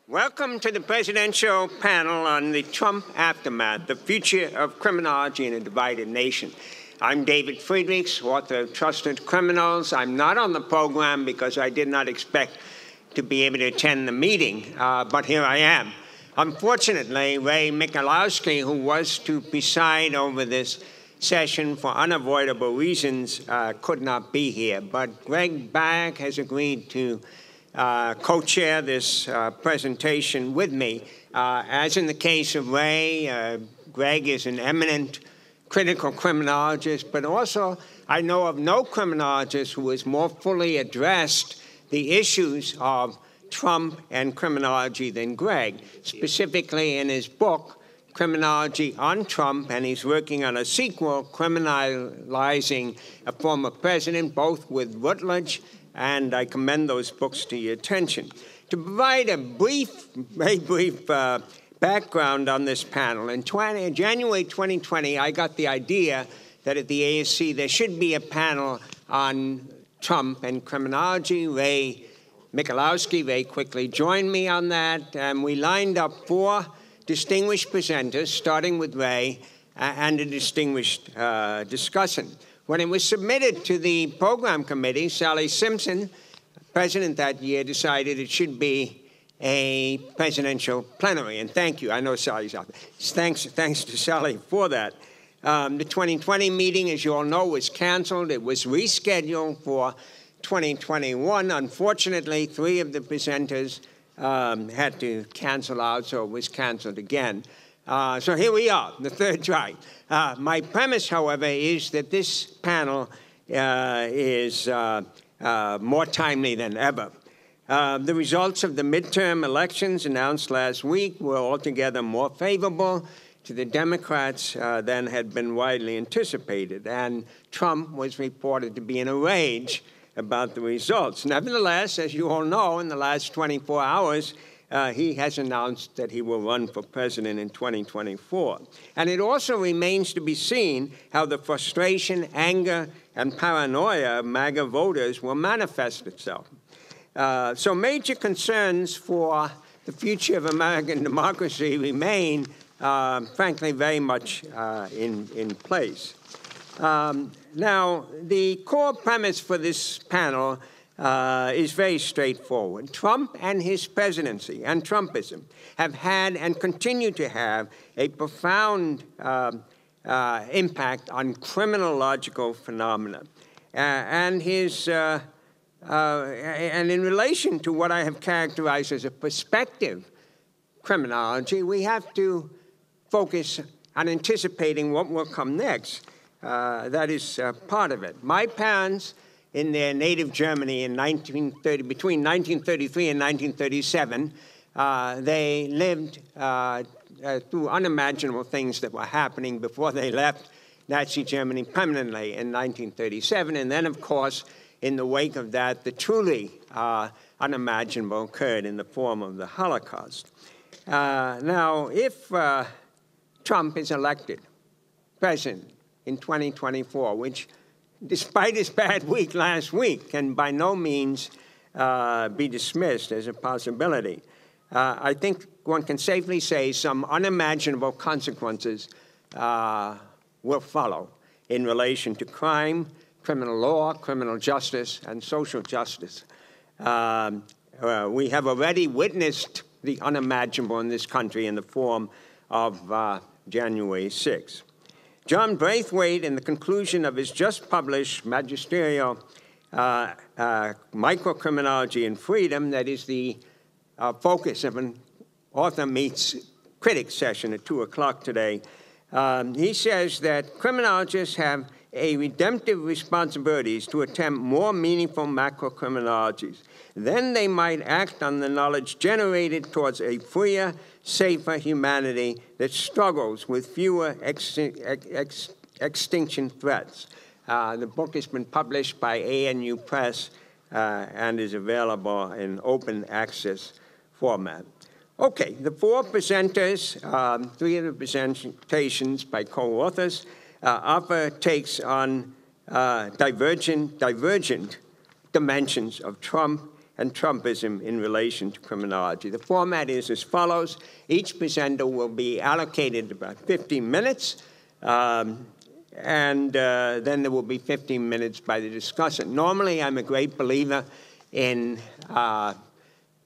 Welcome to the presidential panel on the Trump aftermath, the future of criminology in a divided nation. I'm David Friedrichs, author of Trusted Criminals. I'm not on the program because I did not expect to be able to attend the meeting, but here I am. Unfortunately, Ray Michalowski, who was to preside over this session for unavoidable reasons, could not be here. But Greg Back has agreed to co-chair this presentation with me. As in the case of Ray, Greg is an eminent critical criminologist, but also I know of no criminologist who has more fully addressed the issues of Trump and criminology than Greg, specifically in his book, Criminology on Trump, and he's working on a sequel, criminalizing a former president, both with Rutledge, and I commend those books to your attention. To provide a very brief background on this panel, in January 2020, I got the idea that at the ASC there should be a panel on Trump and criminology. Ray Michalowski very quickly joined me on that, and we lined up 4 distinguished presenters, starting with Ray, and a distinguished discussant. When it was submitted to the program committee, Sally Simpson, president that year, decided it should be a presidential plenary. And thank you. I know Sally's out there. Thanks to Sally for that. The 2020 meeting, as you all know, was canceled. It was rescheduled for 2021. Unfortunately, 3 of the presenters had to cancel out, so it was canceled again. So here we are, the third try. My premise, however, is that this panel is more timely than ever. The results of the midterm elections announced last week were altogether more favorable to the Democrats than had been widely anticipated, and Trump was reported to be in a rage about the results. Nevertheless, as you all know, in the last 24 hours, he has announced that he will run for president in 2024. And it also remains to be seen how the frustration, anger, and paranoia of MAGA voters will manifest itself. So major concerns for the future of American democracy remain, frankly, very much in place. Now, the core premise for this panel is very straightforward. Trump and his presidency and Trumpism have had and continue to have a profound impact on criminological phenomena. And in relation to what I have characterized as a prospective criminology, we have to focus on anticipating what will come next. That is part of it. My parents, in their native Germany between 1933 and 1937, they lived through unimaginable things that were happening before they left Nazi Germany permanently in 1937. And then, of course, in the wake of that, the truly unimaginable occurred in the form of the Holocaust. Now, if Trump is elected president in 2024, which, despite his bad week last week, can by no means be dismissed as a possibility, I think one can safely say some unimaginable consequences will follow in relation to crime, criminal law, criminal justice, and social justice. We have already witnessed the unimaginable in this country in the form of January 6th. John Braithwaite, in the conclusion of his just-published magisterial Microcriminology and Freedom, that is the focus of an author meets critics session at 2 o'clock today, he says that criminologists have a redemptive responsibility to attempt more meaningful macrocriminologies. Then they might act on the knowledge generated towards a freer, safer humanity that struggles with fewer extinction threats. The book has been published by ANU Press and is available in open access format. Okay, the 4 presenters, 3 of the presentations by co-authors, offer takes on divergent dimensions of Trump and Trumpism in relation to criminology. The format is as follows. Each presenter will be allocated about 15 minutes, and then there will be 15 minutes by the discussant. Normally, I'm a great believer in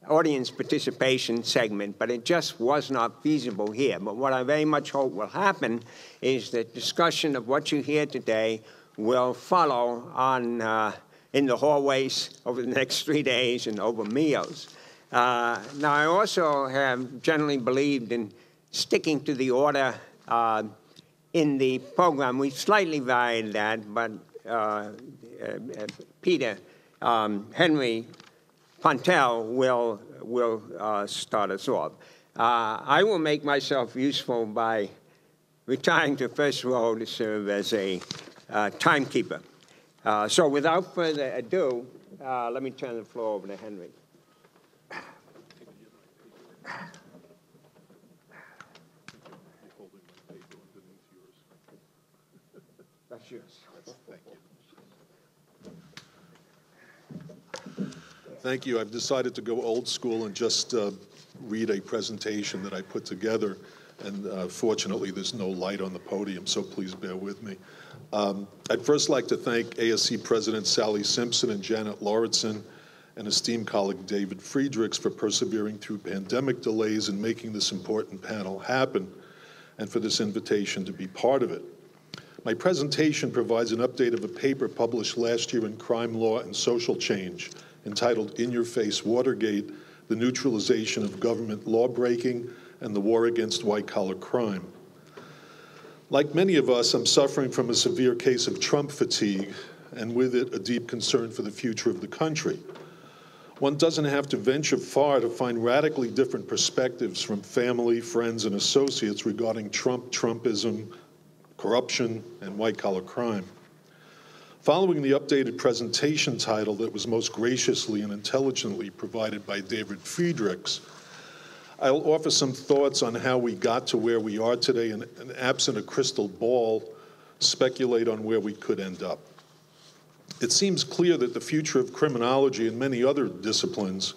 audience participation segment, but it just was not feasible here. But what I very much hope will happen is that discussion of what you hear today will follow on in the hallways over the next 3 days and over meals. Now, I also have generally believed in sticking to the order in the program. We've slightly varied that, but Peter Henry Pontel will start us off. I will make myself useful by retiring to first row to serve as a timekeeper. So without further ado, let me turn the floor over to Henry. That's yours. Thank you. Thank you. I've decided to go old school and just read a presentation that I put together. And fortunately, there's no light on the podium, so please bear with me. I'd first like to thank ASC President Sally Simpson and Janet Lauritsen and esteemed colleague David Friedrichs for persevering through pandemic delays and making this important panel happen, and for this invitation to be part of it. My presentation provides an update of a paper published last year in Crime, Law, and Social Change, entitled In Your Face Watergate, The Neutralization of Government Lawbreaking and the War Against White-Collar Crime. Like many of us, I'm suffering from a severe case of Trump fatigue, and with it, a deep concern for the future of the country. One doesn't have to venture far to find radically different perspectives from family, friends, and associates regarding Trump, Trumpism, corruption, and white-collar crime. Following the updated presentation title that was most graciously and intelligently provided by David Friedrichs, I'll offer some thoughts on how we got to where we are today and absent a crystal ball, speculate on where we could end up. It seems clear that the future of criminology and many other disciplines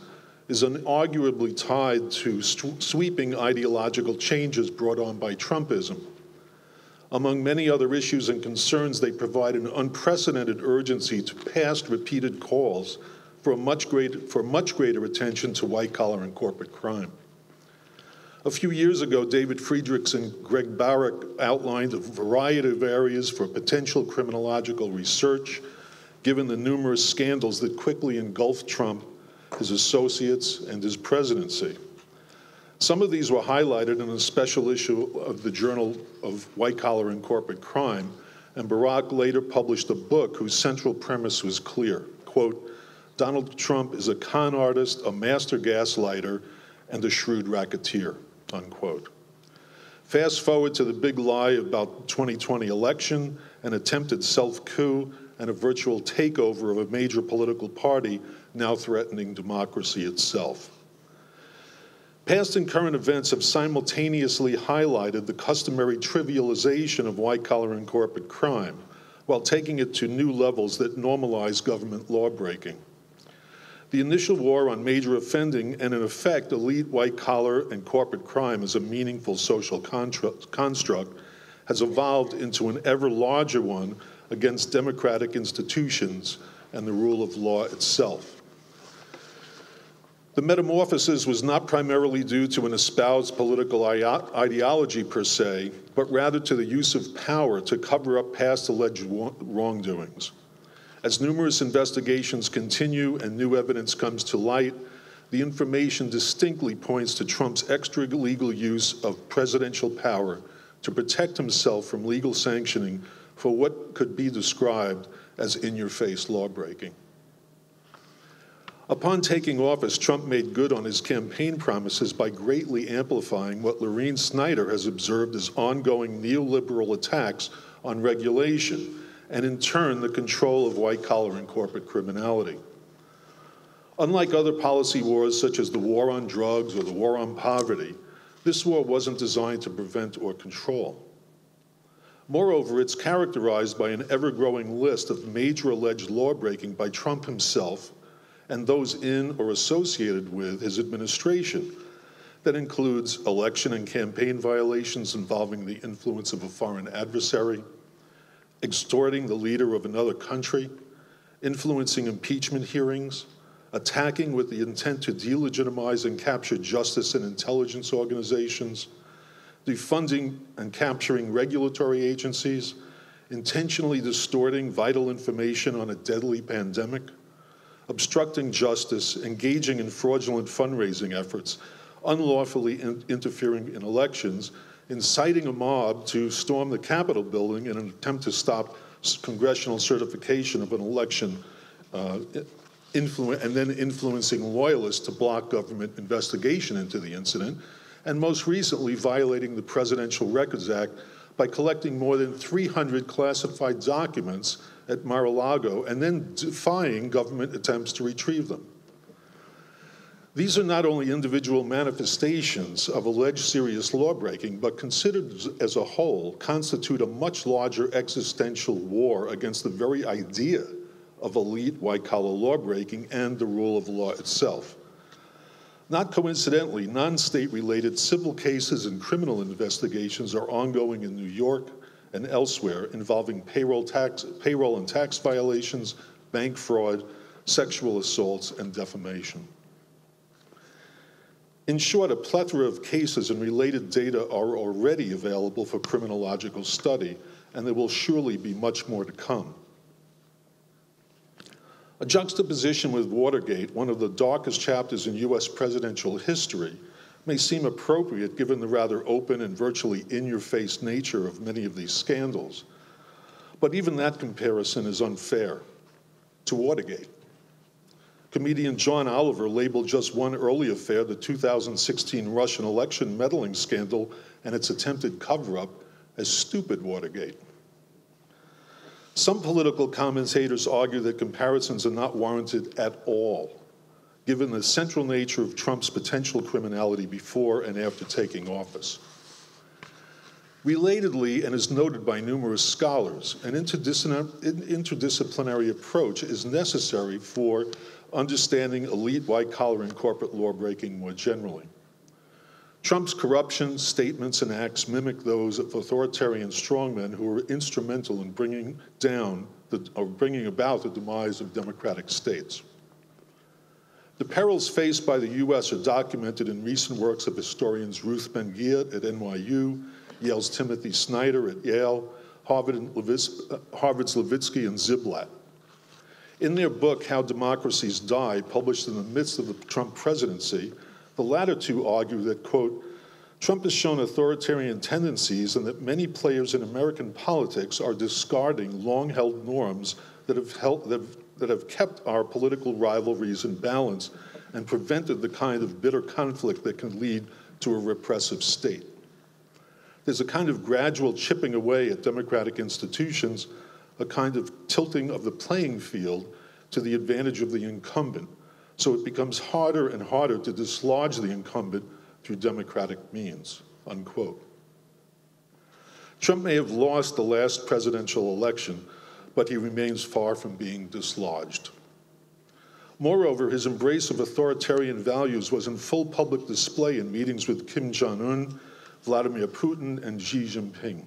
is unarguably tied to sweeping ideological changes brought on by Trumpism. Among many other issues and concerns, they provide an unprecedented urgency to past repeated calls for much greater attention to white-collar and corporate crime. A few years ago, David Friedrichs and Greg Barrick outlined a variety of areas for potential criminological research, given the numerous scandals that quickly engulfed Trump, his associates, and his presidency. Some of these were highlighted in a special issue of the Journal of White-Collar and Corporate Crime, and Barack later published a book whose central premise was clear. Quote, Donald Trump is a con artist, a master gaslighter, and a shrewd racketeer, unquote. Fast forward to the big lie about the 2020 election, an attempted self-coup, and a virtual takeover of a major political party now threatening democracy itself. Past and current events have simultaneously highlighted the customary trivialization of white-collar and corporate crime, while taking it to new levels that normalize government lawbreaking. The initial war on major offending and, in effect, elite white-collar and corporate crime as a meaningful social construct has evolved into an ever larger one against democratic institutions and the rule of law itself. The metamorphosis was not primarily due to an espoused political ideology per se, but rather to the use of power to cover up past alleged wrongdoings. As numerous investigations continue and new evidence comes to light, the information distinctly points to Trump's extra-legal use of presidential power to protect himself from legal sanctioning for what could be described as in-your-face lawbreaking. Upon taking office, Trump made good on his campaign promises by greatly amplifying what Lorene Snyder has observed as ongoing neoliberal attacks on regulation, and in turn, the control of white-collar and corporate criminality. Unlike other policy wars, such as the war on drugs or the war on poverty, this war wasn't designed to prevent or control. Moreover, it's characterized by an ever-growing list of major alleged lawbreaking by Trump himself and those in or associated with his administration. That includes election and campaign violations involving the influence of a foreign adversary, extorting the leader of another country, influencing impeachment hearings, attacking with the intent to delegitimize and capture justice and intelligence organizations, defunding and capturing regulatory agencies, intentionally distorting vital information on a deadly pandemic, obstructing justice, engaging in fraudulent fundraising efforts, unlawfully interfering in elections, inciting a mob to storm the Capitol building in an attempt to stop congressional certification of an election, and then influencing loyalists to block government investigation into the incident, and most recently violating the Presidential Records Act by collecting more than 300 classified documents at Mar-a-Lago and then defying government attempts to retrieve them. These are not only individual manifestations of alleged serious lawbreaking, but considered as a whole, constitute a much larger existential war against the very idea of elite white-collar lawbreaking and the rule of law itself. Not coincidentally, non-state-related civil cases and criminal investigations are ongoing in New York and elsewhere involving payroll and tax violations, bank fraud, sexual assaults, and defamation. In short, a plethora of cases and related data are already available for criminological study, and there will surely be much more to come. A juxtaposition with Watergate, one of the darkest chapters in US presidential history, may seem appropriate given the rather open and virtually in-your-face nature of many of these scandals. But even that comparison is unfair to Watergate. Comedian John Oliver labeled just one early affair, the 2016 Russian election meddling scandal and its attempted cover-up, as stupid Watergate. Some political commentators argue that comparisons are not warranted at all, given the central nature of Trump's potential criminality before and after taking office. Relatedly, and as noted by numerous scholars, an interdisciplinary approach is necessary for understanding elite white-collar and corporate lawbreaking more generally. Trump's corruption, statements, and acts mimic those of authoritarian strongmen who were instrumental in bringing about the demise of democratic states. The perils faced by the US are documented in recent works of historians Ruth Ben-Ghiat at NYU, Yale's Timothy Snyder at Yale, Harvard's Levitsky and Ziblatt. In their book, How Democracies Die, published in the midst of the Trump presidency, the latter two argue that, quote, Trump has shown authoritarian tendencies and that many players in American politics are discarding long-held norms that have kept our political rivalries in balance and prevented the kind of bitter conflict that can lead to a repressive state. There's a kind of gradual chipping away at democratic institutions, a kind of tilting of the playing field to the advantage of the incumbent, so it becomes harder and harder to dislodge the incumbent through democratic means, unquote. Trump may have lost the last presidential election, but he remains far from being dislodged. Moreover, his embrace of authoritarian values was in full public display in meetings with Kim Jong-un, Vladimir Putin, and Xi Jinping.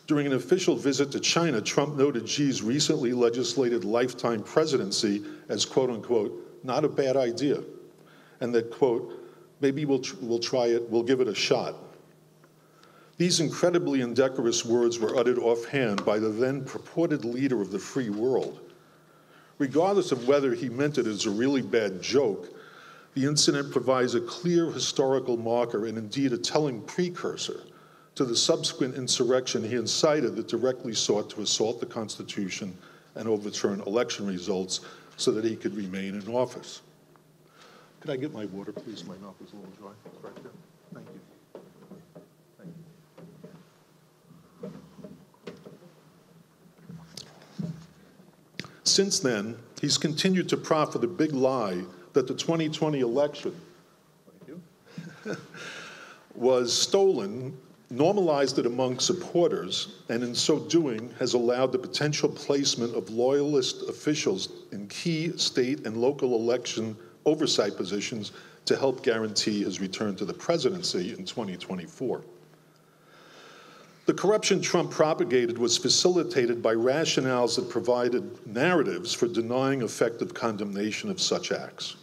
During an official visit to China, Trump noted Xi's recently legislated lifetime presidency as, quote unquote, not a bad idea, and that, quote, maybe we'll try it, we'll give it a shot. These incredibly indecorous words were uttered offhand by the then purported leader of the free world. Regardless of whether he meant it as a really bad joke, the incident provides a clear historical marker and indeed a telling precursor to the subsequent insurrection he incited that directly sought to assault the Constitution and overturn election results so that he could remain in office. Could I get my water, please? My mouth is a little dry. It's right there. Thank you. Since then, he's continued to proffer the big lie that the 2020 election was stolen normalized it among supporters, and in so doing has allowed the potential placement of loyalist officials in key state and local election oversight positions to help guarantee his return to the presidency in 2024. The corruption Trump propagated was facilitated by rationales that provided narratives for denying effective condemnation of such acts.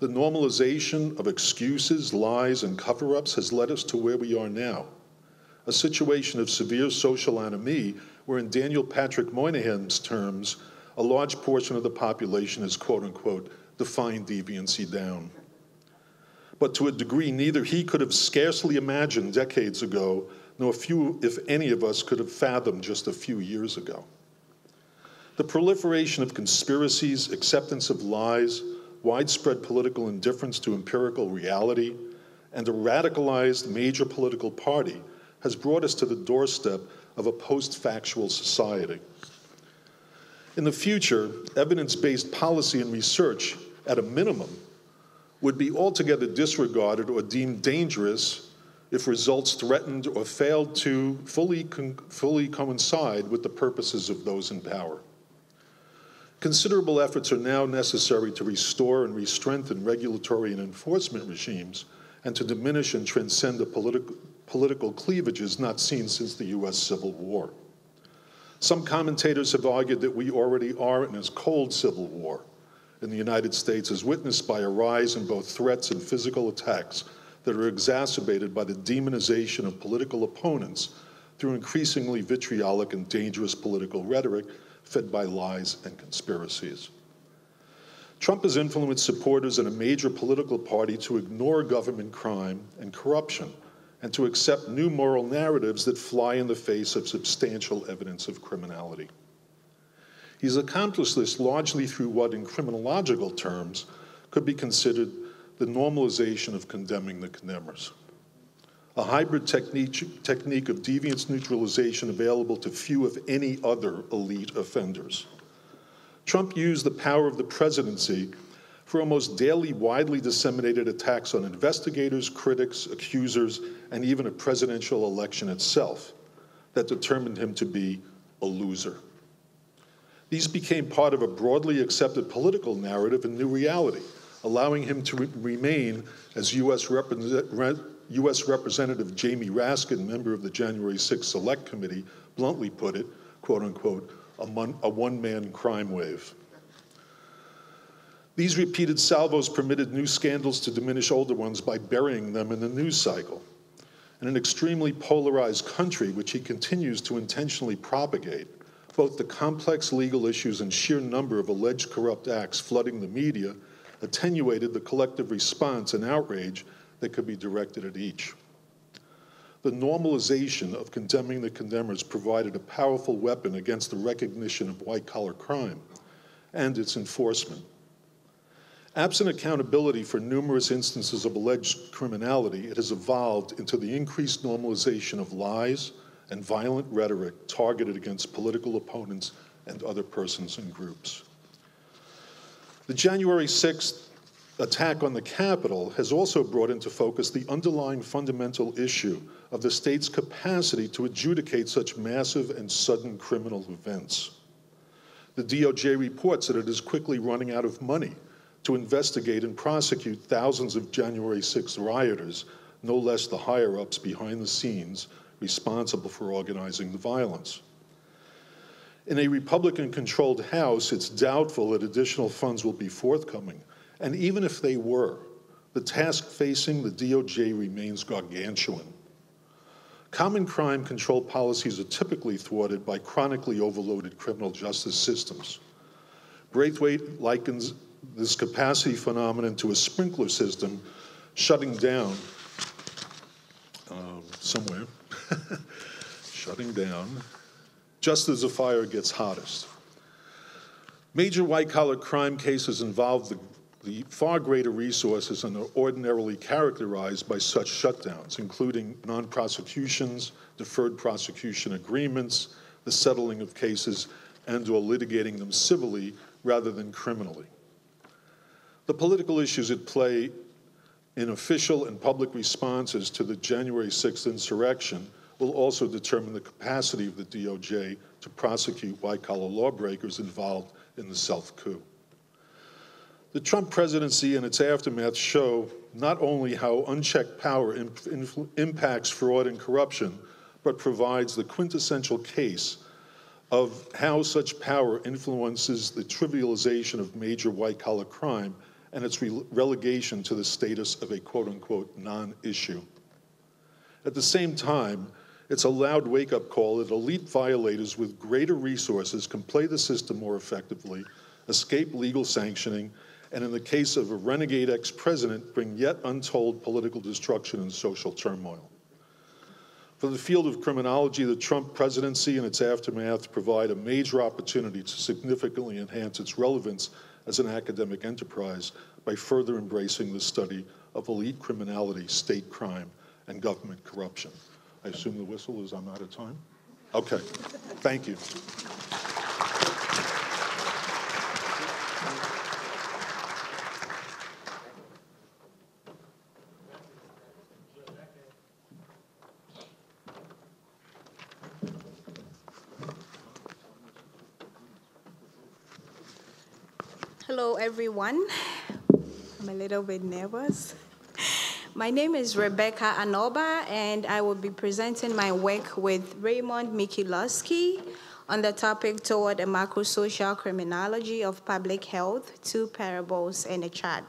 The normalization of excuses, lies, and cover-ups has led us to where we are now, a situation of severe social anomie where, in Daniel Patrick Moynihan's terms, a large portion of the population has, quote-unquote, defined deviancy down. But to a degree neither he could have scarcely imagined decades ago, nor few, if any of us, could have fathomed just a few years ago. The proliferation of conspiracies, acceptance of lies, widespread political indifference to empirical reality, and a radicalized major political party has brought us to the doorstep of a post-factual society. In the future, evidence-based policy and research, at a minimum, would be altogether disregarded or deemed dangerous if results threatened or failed to fully coincide with the purposes of those in power. Considerable efforts are now necessary to restore and re-strengthen regulatory and enforcement regimes and to diminish and transcend the political cleavages not seen since the US Civil War. Some commentators have argued that we already are in a cold civil war in the United States, as witnessed by a rise in both threats and physical attacks that are exacerbated by the demonization of political opponents through increasingly vitriolic and dangerous political rhetoric fed by lies and conspiracies. Trump has influenced supporters in a major political party to ignore government crime and corruption and to accept new moral narratives that fly in the face of substantial evidence of criminality. He's accomplished this largely through what, in criminological terms, could be considered the normalization of condemning the condemners, a hybrid technique of deviance neutralization available to few, if any, other elite offenders. Trump used the power of the presidency for almost daily widely disseminated attacks on investigators, critics, accusers, and even a presidential election itself that determined him to be a loser. These became part of a broadly accepted political narrative and new reality, allowing him to remain, as U.S. Representative Jamie Raskin, member of the January 6th Select Committee, bluntly put it, quote unquote, a one-man crime wave. These repeated salvos permitted new scandals to diminish older ones by burying them in the news cycle. In an extremely polarized country, which he continues to intentionally propagate, both the complex legal issues and sheer number of alleged corrupt acts flooding the media attenuated the collective response and outrage that could be directed at each. The normalization of condemning the condemners provided a powerful weapon against the recognition of white-collar crime and its enforcement. Absent accountability for numerous instances of alleged criminality, it has evolved into the increased normalization of lies and violent rhetoric targeted against political opponents and other persons and groups. The January 6th attack on the Capitol has also brought into focus the underlying fundamental issue of the state's capacity to adjudicate such massive and sudden criminal events. The DOJ reports that it is quickly running out of money to investigate and prosecute thousands of January 6th rioters, no less the higher-ups behind the scenes responsible for organizing the violence. In a Republican-controlled House, it's doubtful that additional funds will be forthcoming. And even if they were, the task facing the DOJ remains gargantuan. Common crime control policies are typically thwarted by chronically overloaded criminal justice systems. Braithwaite likens this capacity phenomenon to a sprinkler system shutting down shutting down just as the fire gets hottest. Major white-collar crime cases involve the far greater resources and are ordinarily characterized by such shutdowns, including non-prosecutions, deferred prosecution agreements, the settling of cases, and/or litigating them civilly rather than criminally. The political issues at play in official and public responses to the January 6th insurrection will also determine the capacity of the DOJ to prosecute white-collar lawbreakers involved in the self-coup. The Trump presidency and its aftermath show not only how unchecked power impacts fraud and corruption, but provides the quintessential case of how such power influences the trivialization of major white-collar crime and its relegation to the status of a quote-unquote non-issue. At the same time, it's a loud wake-up call that elite violators with greater resources can play the system more effectively, escape legal sanctioning, and in the case of a renegade ex-president, bring yet untold political destruction and social turmoil. For the field of criminology, the Trump presidency and its aftermath provide a major opportunity to significantly enhance its relevance as an academic enterprise by further embracing the study of elite criminality, state crime, and government corruption. I assume the whistle is I'm out of time? Okay, thank you. Hello, everyone. I'm a little bit nervous. My name is Rebecca Anoba, and I will be presenting my work with Raymond Michalowski on the topic Toward a Macrosocial Criminology of Public Health, Two Parables and a Chart.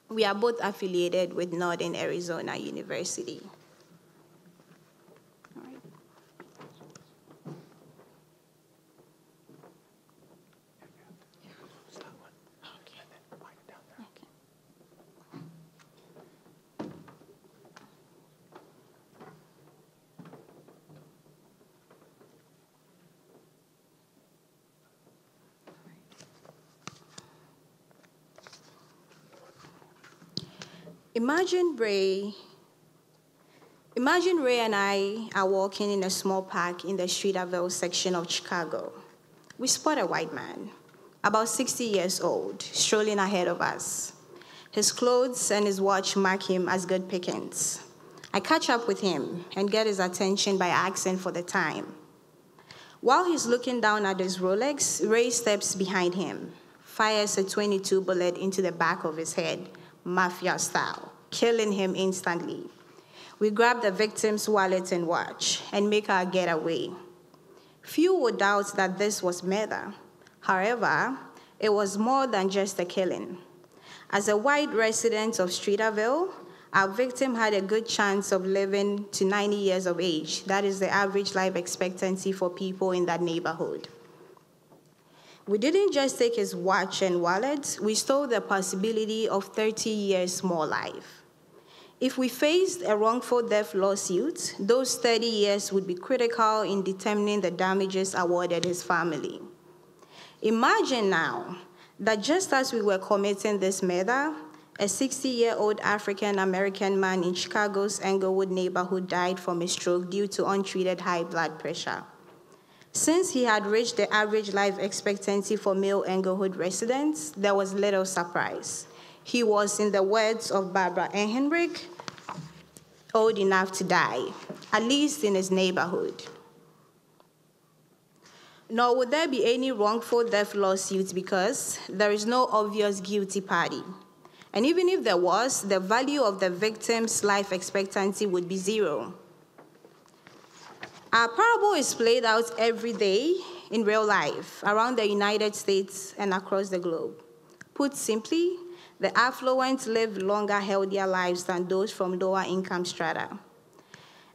We are both affiliated with Northern Arizona University. Imagine Ray and I are walking in a small park in the Streeterville section of Chicago. We spot a white man, about 60 years old, strolling ahead of us. His clothes and his watch mark him as good pickings. I catch up with him and get his attention by asking for the time. While he's looking down at his Rolex, Ray steps behind him, fires a .22 bullet into the back of his head, mafia style, killing him instantly. We grab the victim's wallet and watch and make our getaway. Few would doubt that this was murder. However, it was more than just a killing. As a white resident of Streeterville, our victim had a good chance of living to 90 years of age. That is the average life expectancy for people in that neighborhood. We didn't just take his watch and wallet, we stole the possibility of 30 years more life. If we faced a wrongful death lawsuit, those 30 years would be critical in determining the damages awarded his family. Imagine now that just as we were committing this murder, a 60-year-old African-American man in Chicago's Englewood neighborhood died from a stroke due to untreated high blood pressure. Since he had reached the average life expectancy for male Englewood residents, there was little surprise. He was, in the words of Barbara Ehrenreich, old enough to die, at least in his neighborhood. Nor would there be any wrongful death lawsuits because there is no obvious guilty party. And even if there was, the value of the victim's life expectancy would be zero. Our parable is played out every day in real life around the United States and across the globe. Put simply, the affluent live longer, healthier lives than those from lower income strata.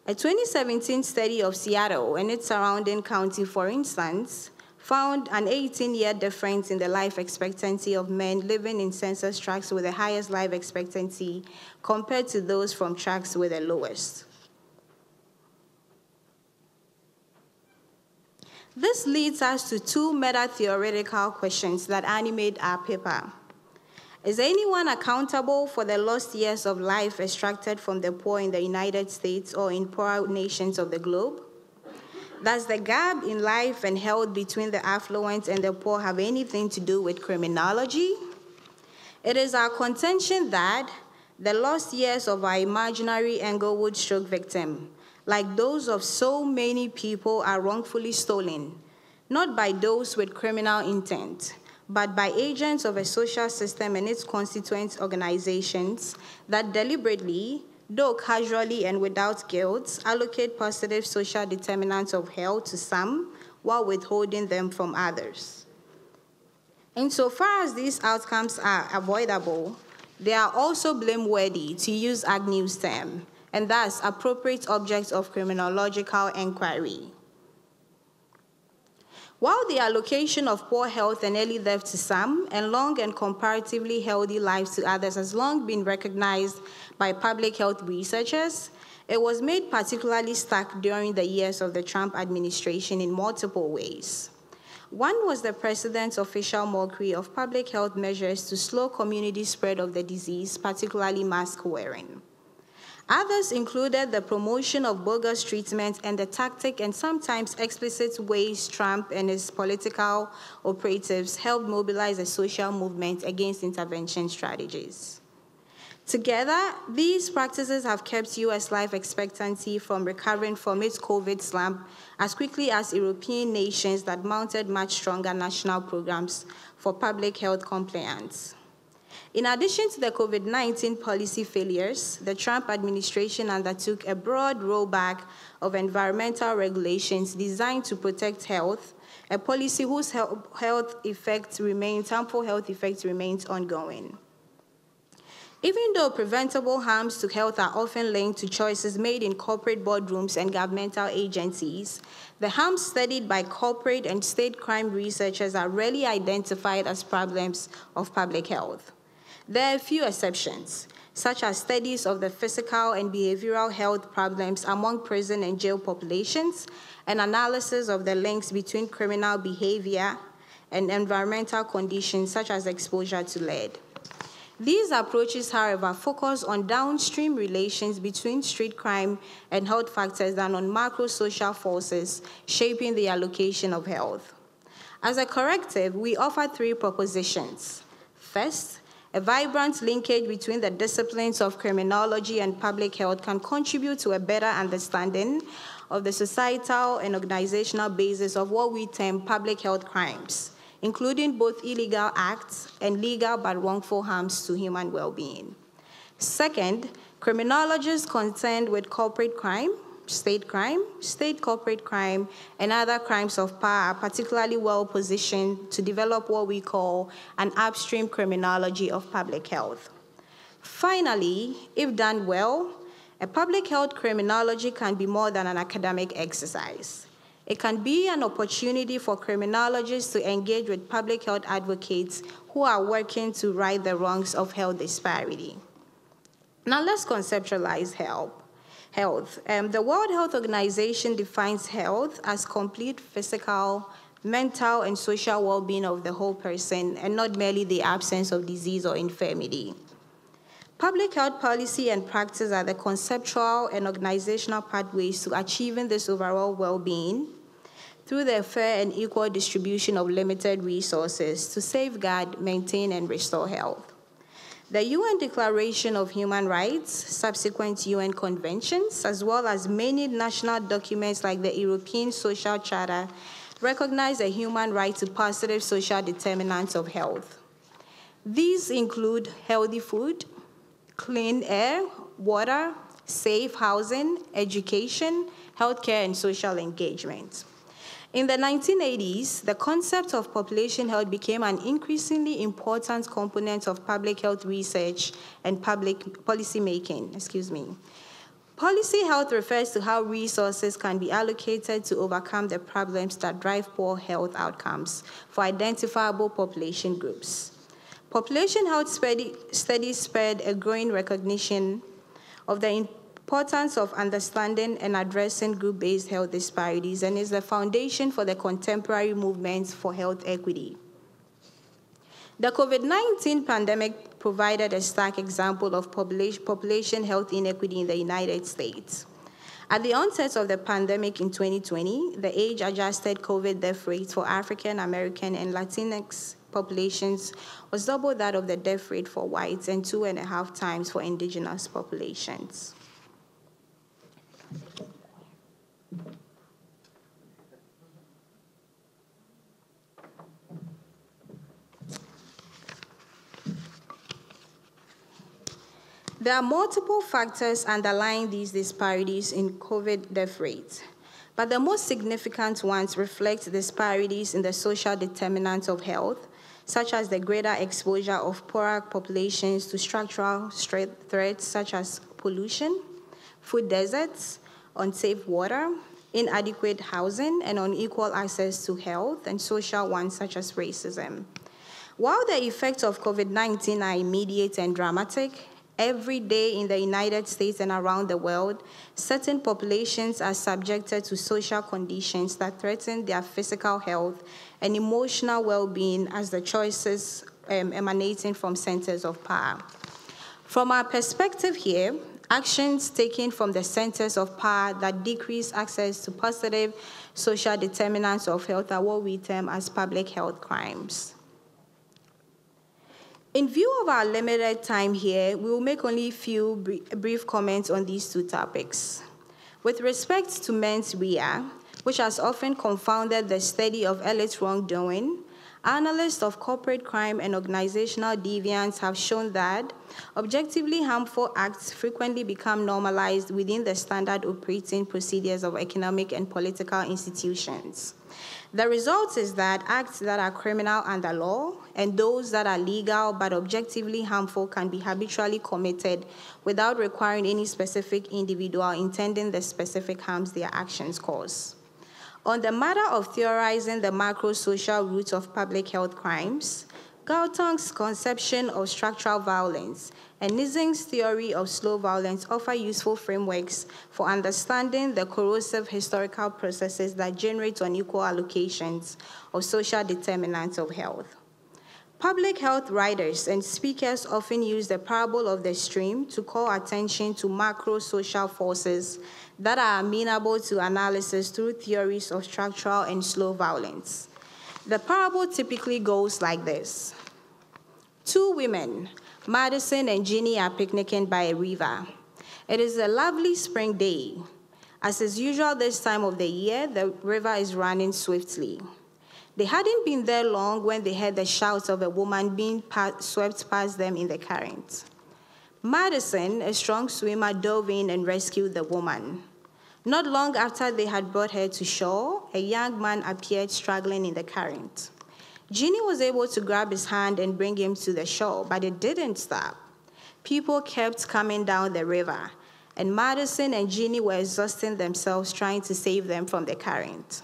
A 2017 study of Seattle and its surrounding county, for instance, found an 18-year difference in the life expectancy of men living in census tracts with the highest life expectancy compared to those from tracts with the lowest. This leads us to two meta-theoretical questions that animate our paper. Is anyone accountable for the lost years of life extracted from the poor in the United States or in poorer nations of the globe? Does the gap in life and health between the affluent and the poor have anything to do with criminology? It is our contention that the lost years of our imaginary Englewood stroke victim, like those of so many people, are wrongfully stolen, not by those with criminal intent, but by agents of a social system and its constituent organizations that deliberately, though casually and without guilt, allocate positive social determinants of health to some while withholding them from others. Insofar as these outcomes are avoidable, they are also blameworthy, to use Agnew's term, and thus appropriate objects of criminological inquiry. While the allocation of poor health and early death to some, and long and comparatively healthy lives to others has long been recognized by public health researchers, it was made particularly stark during the years of the Trump administration in multiple ways. One was the president's official mockery of public health measures to slow community spread of the disease, particularly mask wearing. Others included the promotion of bogus treatment and the tactic and sometimes explicit ways Trump and his political operatives helped mobilize a social movement against intervention strategies. Together, these practices have kept U.S. life expectancy from recovering from its COVID slump as quickly as European nations that mounted much stronger national programs for public health compliance. In addition to the COVID-19 policy failures, the Trump administration undertook a broad rollback of environmental regulations designed to protect health, a policy whose harmful health effects remains ongoing. Even though preventable harms to health are often linked to choices made in corporate boardrooms and governmental agencies, the harms studied by corporate and state crime researchers are rarely identified as problems of public health. There are a few exceptions, such as studies of the physical and behavioral health problems among prison and jail populations, and analysis of the links between criminal behavior and environmental conditions, such as exposure to lead. These approaches, however, focus on downstream relations between street crime and health factors than on macro-social forces shaping the allocation of health. As a corrective, we offer three propositions. First, a vibrant linkage between the disciplines of criminology and public health can contribute to a better understanding of the societal and organizational basis of what we term public health crimes, including both illegal acts and legal but wrongful harms to human well-being. Second, criminologists concerned with corporate crime, state corporate crime, and other crimes of power are particularly well-positioned to develop what we call an upstream criminology of public health. Finally, if done well, a public health criminology can be more than an academic exercise. It can be an opportunity for criminologists to engage with public health advocates who are working to right the wrongs of health disparity. Now let's conceptualize health. The World Health Organization defines health as complete physical, mental, and social well-being of the whole person, and not merely the absence of disease or infirmity. Public health policy and practice are the conceptual and organizational pathways to achieving this overall well-being through the fair and equal distribution of limited resources to safeguard, maintain, and restore health. The UN Declaration of Human Rights, subsequent UN conventions, as well as many national documents like the European Social Charter, recognize a human right to positive social determinants of health. These include healthy food, clean air, water, safe housing, education, healthcare, and social engagement. In the 1980s, the concept of population health became an increasingly important component of public health research and public policy making. Policy health refers to how resources can be allocated to overcome the problems that drive poor health outcomes for identifiable population groups. Population health studies spurred a growing recognition of the importance of understanding and addressing group-based health disparities and is the foundation for the contemporary movements for health equity. The COVID-19 pandemic provided a stark example of population health inequity in the United States. At the onset of the pandemic in 2020, the age-adjusted COVID death rates for African American and Latinx populations was double that of the death rate for whites and 2.5 times for indigenous populations. There are multiple factors underlying these disparities in COVID death rates, but the most significant ones reflect disparities in the social determinants of health, such as the greater exposure of poorer populations to structural threats such as pollution, food deserts, unsafe water, inadequate housing, and unequal access to health, and social ones such as racism. While the effects of COVID-19 are immediate and dramatic, every day in the United States and around the world, certain populations are subjected to social conditions that threaten their physical health and emotional well-being as the choices emanating from centers of power. From our perspective here, actions taken from the centers of power that decrease access to positive social determinants of health are what we term as public health crimes. In view of our limited time here, we will make only a few brief comments on these two topics. With respect to mens rea, which has often confounded the study of elite wrongdoing, analysts of corporate crime and organizational deviance have shown that objectively harmful acts frequently become normalized within the standard operating procedures of economic and political institutions. The result is that acts that are criminal under law and those that are legal but objectively harmful can be habitually committed without requiring any specific individual intending the specific harms their actions cause. On the matter of theorizing the macro-social roots of public health crimes, Galton's conception of structural violence and Nissen's theory of slow violence offer useful frameworks for understanding the corrosive historical processes that generate unequal allocations of social determinants of health. Public health writers and speakers often use the parable of the stream to call attention to macro-social forces that are amenable to analysis through theories of structural and slow violence. The parable typically goes like this. Two women, Madison and Ginny, are picnicking by a river. It is a lovely spring day. As is usual this time of the year, the river is running swiftly. They hadn't been there long when they heard the shouts of a woman being swept past them in the current. Madison, a strong swimmer, dove in and rescued the woman. Not long after they had brought her to shore, a young man appeared struggling in the current. Ginny was able to grab his hand and bring him to the shore, but it didn't stop. People kept coming down the river, and Madison and Ginny were exhausting themselves trying to save them from the current.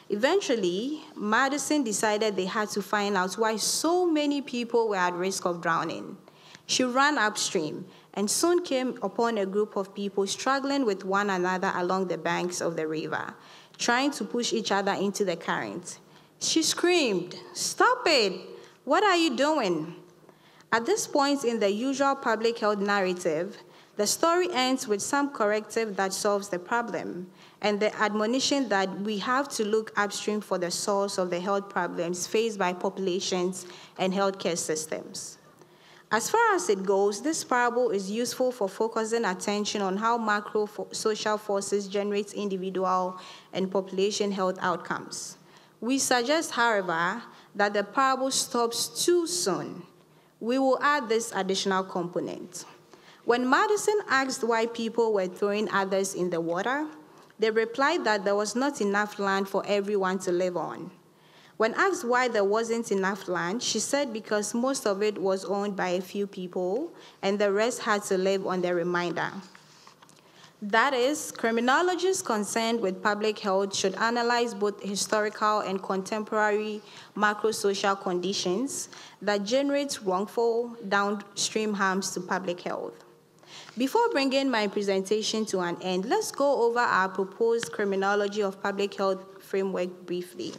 Eventually, Madison decided they had to find out why so many people were at risk of drowning. She ran upstream and soon came upon a group of people struggling with one another along the banks of the river, trying to push each other into the current. She screamed, "Stop it! What are you doing?" At this point in the usual public health narrative, the story ends with some corrective that solves the problem, and the admonition that we have to look upstream for the source of the health problems faced by populations and healthcare systems. As far as it goes, this parable is useful for focusing attention on how macro-social forces generate individual and population health outcomes. We suggest, however, that the parable stops too soon. We will add this additional component. When Madison asked why people were throwing others in the water, they replied that there was not enough land for everyone to live on. When asked why there wasn't enough land, she said because most of it was owned by a few people and the rest had to live on the remainder. That is, criminologists concerned with public health should analyze both historical and contemporary macro-social conditions that generate wrongful downstream harms to public health. Before bringing my presentation to an end, let's go over our proposed criminology of public health framework briefly.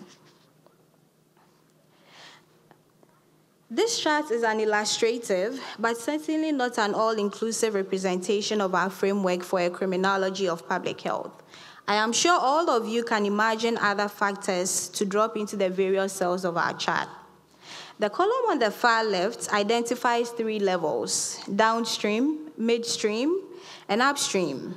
This chart is an illustrative, but certainly not an all-inclusive representation of our framework for a criminology of public health. I am sure all of you can imagine other factors to drop into the various cells of our chart. The column on the far left identifies 3 levels: downstream, midstream, and upstream.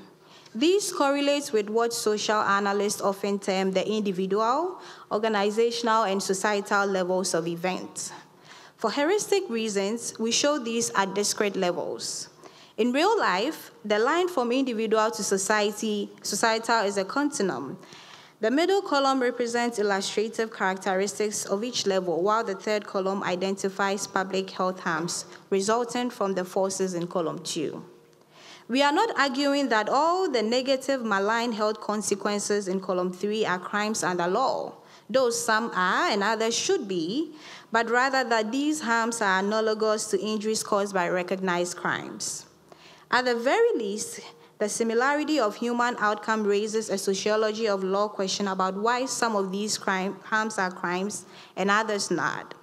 These correlate with what social analysts often term the individual, organizational, and societal levels of events. For heuristic reasons, we show these at discrete levels. In real life, the line from individual to societal is a continuum. The middle column represents illustrative characteristics of each level, while the third column identifies public health harms resulting from the forces in column 2. We are not arguing that all the negative malign health consequences in column 3 are crimes under law, though some are and others should be, but rather that these harms are analogous to injuries caused by recognized crimes. At the very least, the similarity of human outcome raises a sociology of law question about why some of these harms are crimes and others not.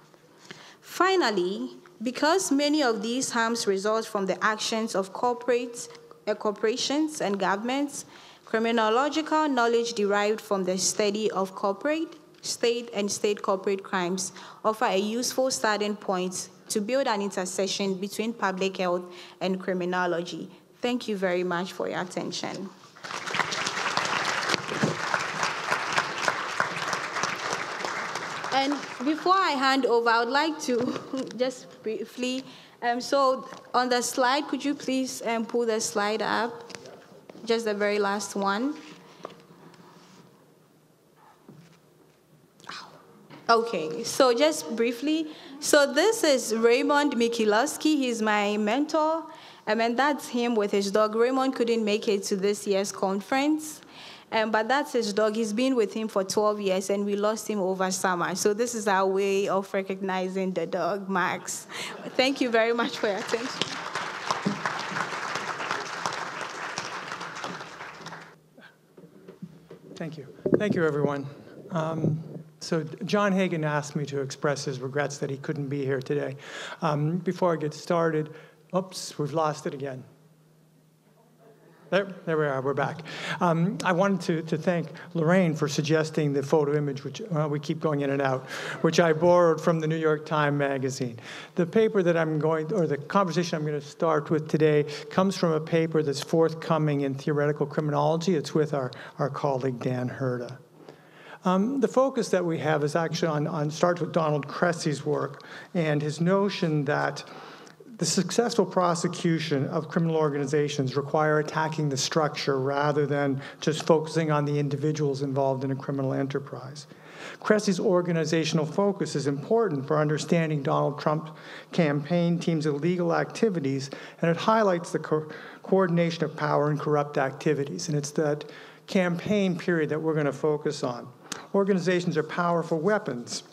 Finally, because many of these harms result from the actions of corporations and governments, criminological knowledge derived from the study of corporate, state, and state corporate crimes offer a useful starting point to build an intersection between public health and criminology. Thank you very much for your attention. And before I hand over, I would like to just briefly, so on the slide, could you please pull the slide up? Just the very last one. Okay, so just briefly, so this is Raymond Mikilowski. He's my mentor, and that's him with his dog. Raymond couldn't make it to this year's conference, but that's his dog. He's been with him for 12 years, and we lost him over summer. So this is our way of recognizing the dog, Max. Thank you very much for your attention. Thank you. Thank you, everyone. So John Hagan asked me to express his regrets that he couldn't be here today. Before I get started, oops, we've lost it again. There we are, we're back. I wanted to thank Lorraine for suggesting the photo image, which we keep going in and out, which I borrowed from the New York Times Magazine. The paper that the conversation I'm going to start with today comes from a paper that's forthcoming in Theoretical Criminology. It's with our colleague Dan Herta. The focus that we have is actually starts with Donald Cressy's work and his notion that the successful prosecution of criminal organizations require attacking the structure rather than just focusing on the individuals involved in a criminal enterprise. Cressy's organizational focus is important for understanding Donald Trump's campaign team's illegal activities, and it highlights the coordination of power and corrupt activities. And it's that campaign period that we're going to focus on. Organizations are powerful weapons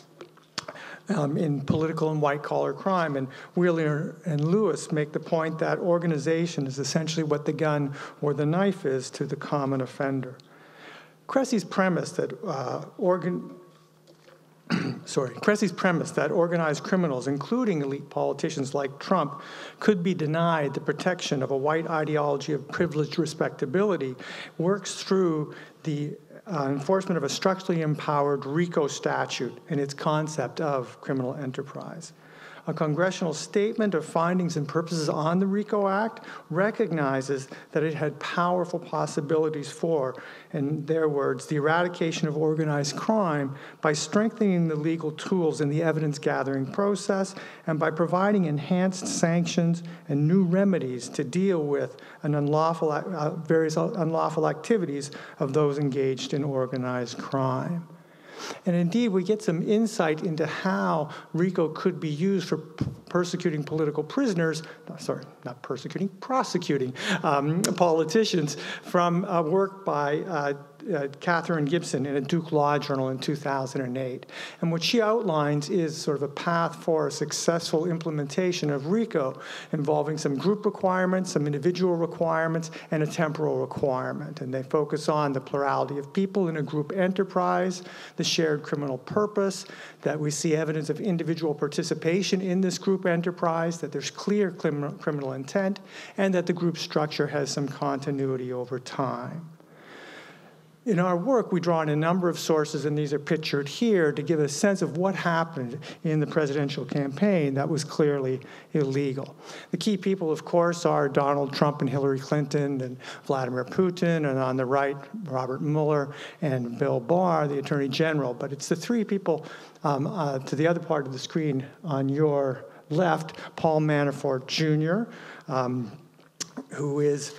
in political and white-collar crime. And Wheeler and Lewis make the point that organization is essentially what the gun or the knife is to the common offender. Cressy's premise that organized criminals, including elite politicians like Trump, could be denied the protection of a white ideology of privileged respectability, works through the enforcement of a structurally empowered RICO statute and its concept of criminal enterprise. A congressional statement of findings and purposes on the RICO Act recognizes that it had powerful possibilities for, in their words, the eradication of organized crime by strengthening the legal tools in the evidence-gathering process and by providing enhanced sanctions and new remedies to deal with various unlawful activities of those engaged in organized crime. And indeed, we get some insight into how RICO could be used for prosecuting politicians from work by Catherine Gibson in a Duke Law Journal in 2008. And what she outlines is sort of a path for a successful implementation of RICO involving some group requirements, some individual requirements, and a temporal requirement. And they focus on the plurality of people in a group enterprise, the shared criminal purpose, that we see evidence of individual participation in this group enterprise, that there's clear criminal intent, and that the group structure has some continuity over time. In our work, we draw on a number of sources, and these are pictured here, to give a sense of what happened in the presidential campaign that was clearly illegal. The key people, of course, are Donald Trump and Hillary Clinton and Vladimir Putin, and on the right, Robert Mueller and Bill Barr, the Attorney General. But it's the three people to the other part of the screen on your left, Paul Manafort Jr., who is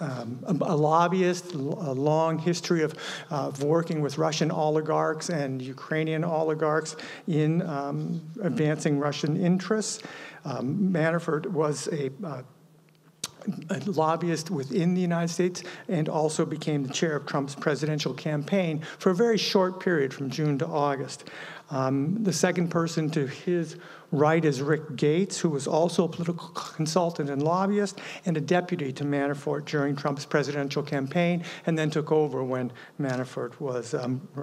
a lobbyist, a long history of working with Russian oligarchs and Ukrainian oligarchs in advancing Russian interests. Manafort was a lobbyist within the United States and also became the chair of Trump's presidential campaign for a very short period from June to August. The second person to his right is Rick Gates, who was also a political consultant and lobbyist and a deputy to Manafort during Trump's presidential campaign, and then took over when Manafort was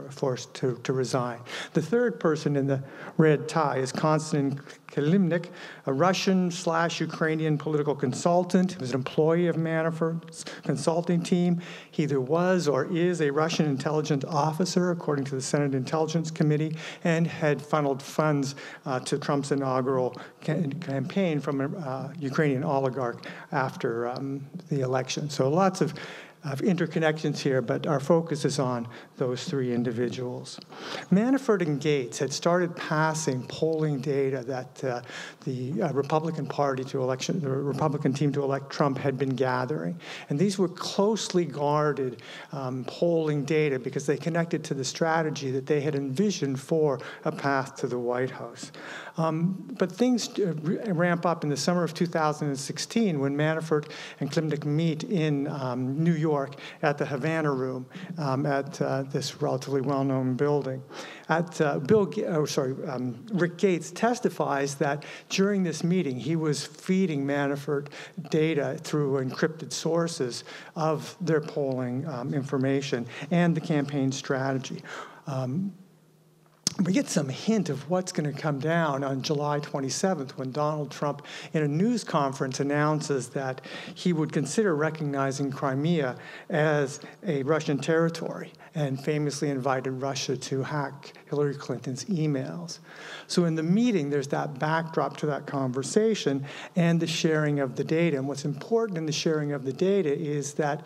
forced to resign. The third person in the red tie is Konstantin Kilimnik, a Russian/Ukrainian political consultant. He was an employee of Manafort's consulting team. He either was or is a Russian intelligence officer, according to the Senate Intelligence Committee, and had funneled funds to Trump's inaugural campaign from a Ukrainian oligarch after the election. So lots of interconnections here, but our focus is on those three individuals. Manafort and Gates had started passing polling data that the Republican Party to election, the Republican team to elect Trump had been gathering. And these were closely guarded polling data because they connected to the strategy that they had envisioned for a path to the White House. But things ramp up in the summer of 2016 when Manafort and Kilimnik meet in New York at the Havana Room at this relatively well-known building. Rick Gates testifies that during this meeting he was feeding Manafort data through encrypted sources of their polling information and the campaign strategy. We get some hint of what's going to come down on July 27th when Donald Trump, in a news conference, announces that he would consider recognizing Crimea as a Russian territory and famously invited Russia to hack Hillary Clinton's emails. So in the meeting, there's that backdrop to that conversation and the sharing of the data. And what's important in the sharing of the data is that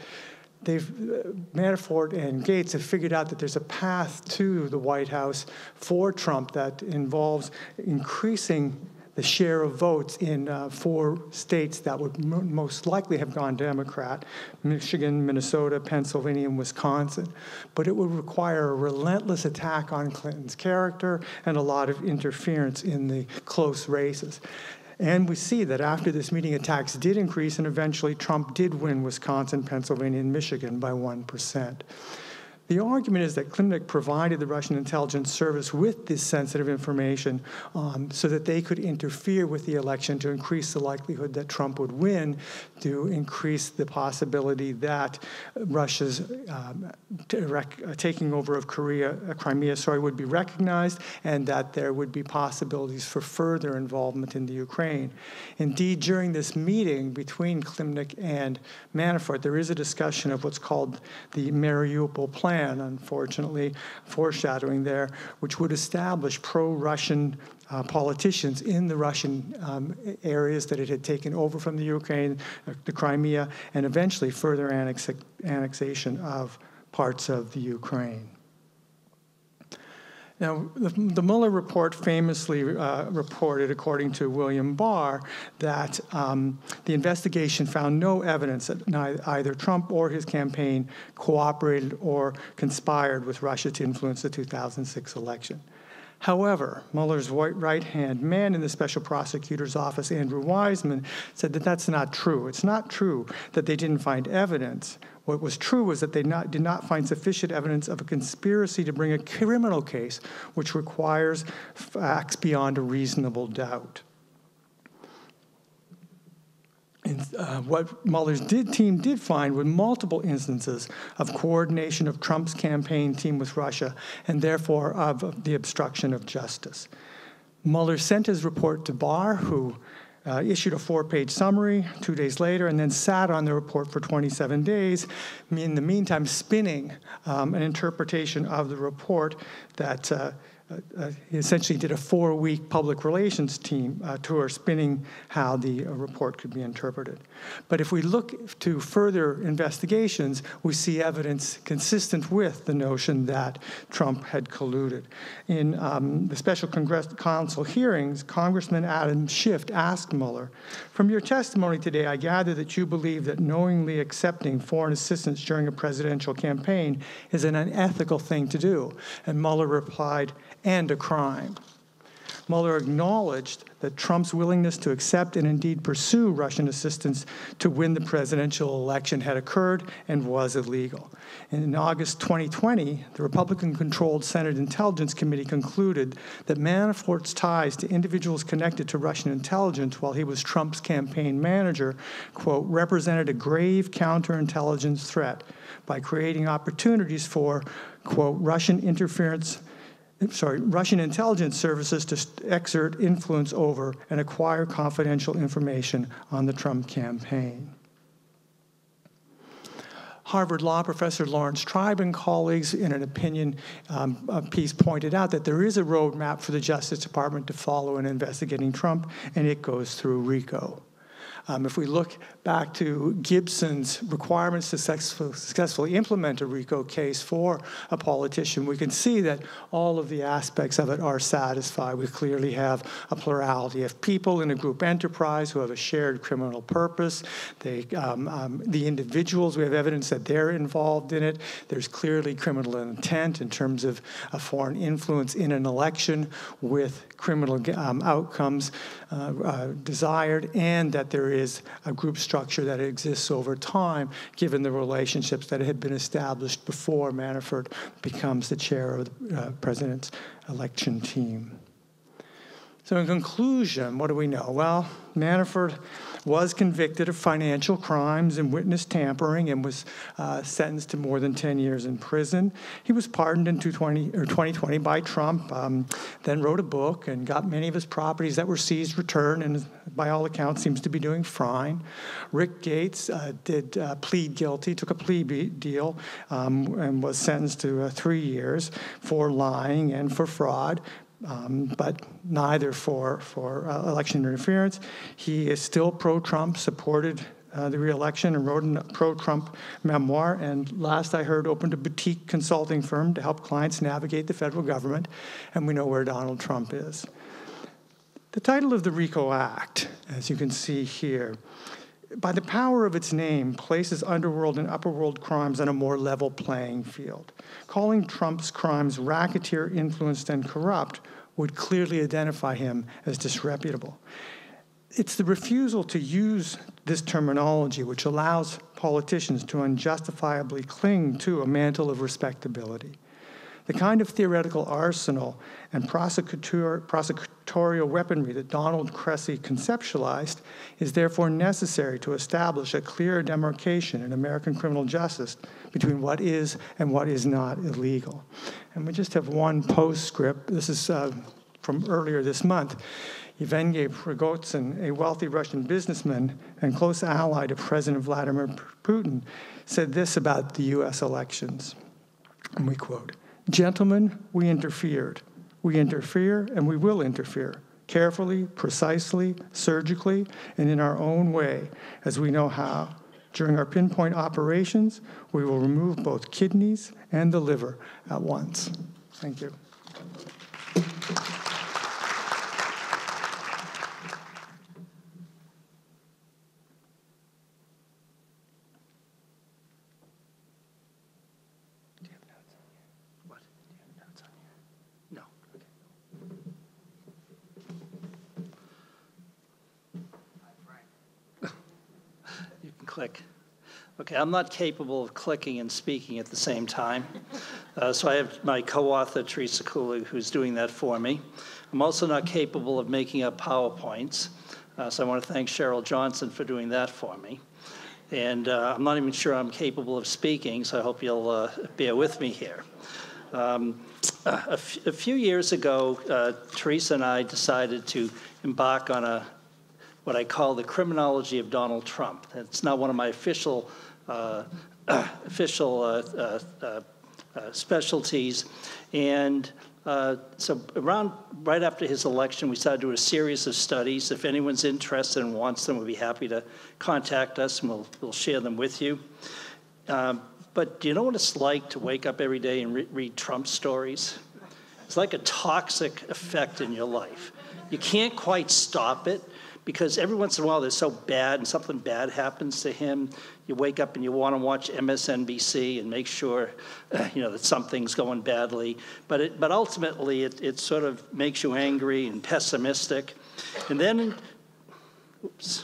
Manafort and Gates have figured out that there's a path to the White House for Trump that involves increasing the share of votes in 4 states that would most likely have gone Democrat: Michigan, Minnesota, Pennsylvania, and Wisconsin. But it would require a relentless attack on Clinton's character and a lot of interference in the close races. And we see that after this meeting, attacks did increase, and eventually Trump did win Wisconsin, Pennsylvania, and Michigan by 1%. The argument is that Kilimnik provided the Russian intelligence service with this sensitive information so that they could interfere with the election to increase the likelihood that Trump would win, to increase the possibility that Russia's taking over of Crimea would be recognized, and that there would be possibilities for further involvement in the Ukraine. Indeed, during this meeting between Kilimnik and Manafort, there is a discussion of what's called the Mariupol Plan, unfortunately, foreshadowing there, which would establish pro-Russian politicians in the Russian areas that it had taken over from the Ukraine, the Crimea, and eventually further annexation of parts of the Ukraine. Now, the Mueller report famously reported, according to William Barr, that the investigation found no evidence that either Trump or his campaign cooperated or conspired with Russia to influence the 2006 election. However, Mueller's right-hand man in the special prosecutor's office, Andrew Wiseman, said that that's not true. It's not true that they didn't find evidence. What was true was that they did not find sufficient evidence of a conspiracy to bring a criminal case, which requires facts beyond a reasonable doubt. And, what Mueller's team did find were multiple instances of coordination of Trump's campaign team with Russia, and therefore of the obstruction of justice. Mueller sent his report to Barr, who issued a 4-page summary 2 days later, and then sat on the report for 27 days, in the meantime spinning an interpretation of the report that he essentially did a 4-week public relations team tour spinning how the report could be interpreted. But if we look to further investigations, we see evidence consistent with the notion that Trump had colluded. In the special counsel hearings, Congressman Adam Schiff asked Mueller, "From your testimony today, I gather that you believe that knowingly accepting foreign assistance during a presidential campaign is an unethical thing to do." And Mueller replied, "And a crime." Mueller acknowledged that Trump's willingness to accept and indeed pursue Russian assistance to win the presidential election had occurred and was illegal. And in August 2020, the Republican-controlled Senate Intelligence Committee concluded that Manafort's ties to individuals connected to Russian intelligence while he was Trump's campaign manager, quote, represented a grave counterintelligence threat by creating opportunities for, quote, Russian intelligence services to exert influence over and acquire confidential information on the Trump campaign. Harvard Law professor Lawrence Tribe and colleagues, in an opinion piece, pointed out that there is a roadmap for the Justice Department to follow in investigating Trump, and it goes through RICO. If we look back to Gibson's requirements to successfully implement a RICO case for a politician, we can see that all of the aspects of it are satisfied. We clearly have a plurality of people in a group enterprise who have a shared criminal purpose. The individuals, we have evidence that they're involved in it. There's clearly criminal intent in terms of a foreign influence in an election with criminal outcomes desired, and that there is a group structure that exists over time, given the relationships that had been established before Manafort becomes the chair of the president's election team. So in conclusion, what do we know? Well, Manafort was convicted of financial crimes and witness tampering and was sentenced to more than 10 years in prison. He was pardoned in 2020 by Trump, then wrote a book and got many of his properties that were seized returned, and by all accounts seems to be doing fine. Rick Gates did plead guilty, took a plea deal, and was sentenced to 3 years for lying and for fraud. But neither for election interference. He is still pro-Trump, supported the re-election, and wrote a pro-Trump memoir, and last I heard opened a boutique consulting firm to help clients navigate the federal government, and we know where Donald Trump is. The title of the RICO Act, as you can see here, by the power of its name, places underworld and upperworld crimes on a more level playing field. Calling Trump's crimes racketeer, influenced, and corrupt would clearly identify him as disreputable. It's the refusal to use this terminology which allows politicians to unjustifiably cling to a mantle of respectability. The kind of theoretical arsenal and prosecutorial weaponry that Donald Cressy conceptualized is therefore necessary to establish a clear demarcation in American criminal justice between what is and what is not illegal. And we just have one postscript. This is from earlier this month. Yevgeny Prigozhin, a wealthy Russian businessman and close ally to President Vladimir Putin, said this about the U.S. elections, and we quote, "Gentlemen, we interfered. We interfere and we will interfere, carefully, precisely, surgically, and in our own way, as we know how. During our pinpoint operations, we will remove both kidneys and the liver at once." Thank you. Click. Okay, I'm not capable of clicking and speaking at the same time. So I have my co-author, Teresa Kulig, who's doing that for me. I'm also not capable of making up PowerPoints. So I want to thank Cheryl Johnson for doing that for me. And I'm not even sure I'm capable of speaking, so I hope you'll bear with me here. A few years ago, Teresa and I decided to embark on a what I call the Criminology of Donald Trump. It's now one of my official specialties. And so right after his election, we started to do a series of studies. If anyone's interested and wants them, we'll be happy to contact us, and we'll share them with you. But do you know what it's like to wake up every day and read Trump stories? It's like a toxic effect in your life. You can't quite stop it, because every once in a while they're so bad and something bad happens to him. You wake up and you want to watch MSNBC and make sure that something's going badly. But ultimately it sort of makes you angry and pessimistic. And then, oops.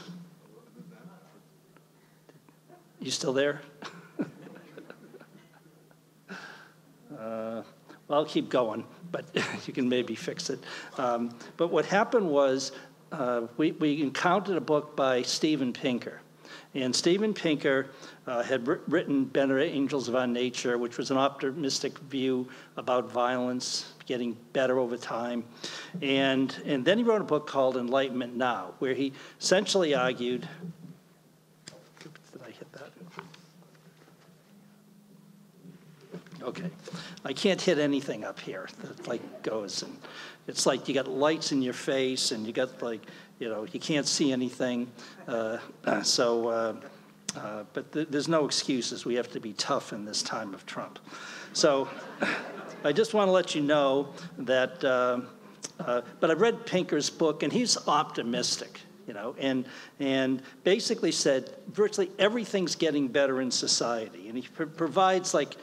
You still there? Well, I'll keep going, but you can maybe fix it. But what happened was we encountered a book by Steven Pinker. And Steven Pinker had written Better Angels of Our Nature, which was an optimistic view about violence getting better over time. And then he wrote a book called Enlightenment Now, where he essentially argued, did I hit that? Okay. I can't hit anything up here that goes, and it's like you got lights in your face and you got you can't see anything. But there's no excuses. We have to be tough in this time of Trump. So I just want to let you know that, but I read Pinker's book, and he's optimistic, and basically said virtually everything's getting better in society. And he provides like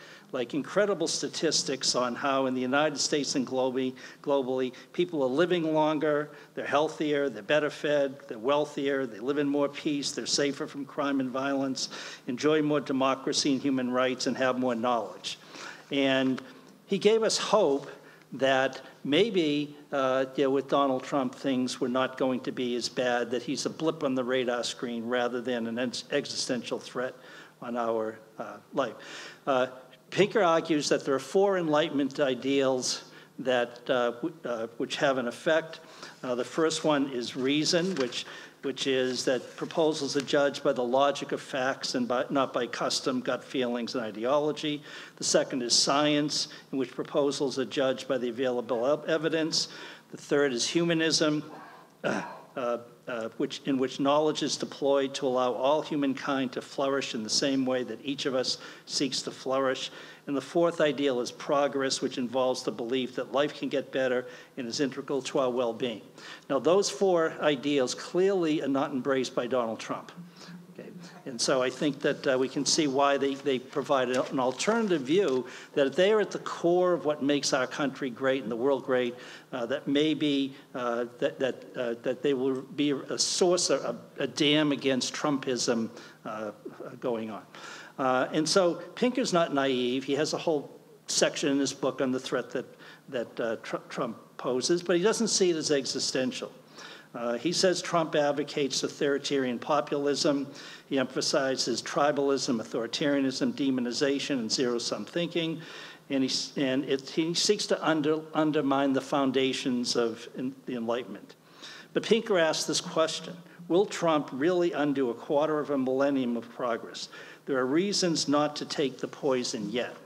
incredible statistics on how in the United States and globally, people are living longer, they're healthier, they're better fed, they're wealthier, they live in more peace, they're safer from crime and violence, enjoy more democracy and human rights, and have more knowledge. And he gave us hope that maybe with Donald Trump, things were not going to be as bad, that he's a blip on the radar screen rather than an existential threat on our life. Pinker argues that there are 4 Enlightenment ideals that which have an effect. The first one is reason, which is that proposals are judged by the logic of facts and not by custom, gut feelings, and ideology. The second is science, in which proposals are judged by the available evidence. The third is humanism, in which knowledge is deployed to allow all humankind to flourish in the same way that each of us seeks to flourish. And the fourth ideal is progress, which involves the belief that life can get better and is integral to our well-being. Now, those 4 ideals clearly are not embraced by Donald Trump. Okay? And so I think that we can see why they provide an alternative view, that they are at the core of what makes our country great and the world great, that maybe that they will be a source, a dam against Trumpism going on. And so Pinker's not naive. He has a whole section in his book on the threat that Trump poses, but he doesn't see it as existential. He says Trump advocates authoritarian populism. He emphasizes tribalism, authoritarianism, demonization, and zero-sum thinking. And he seeks to undermine the foundations of the Enlightenment. But Pinker asks this question: will Trump really undo a quarter of a millennium of progress? There are reasons not to take the poison yet.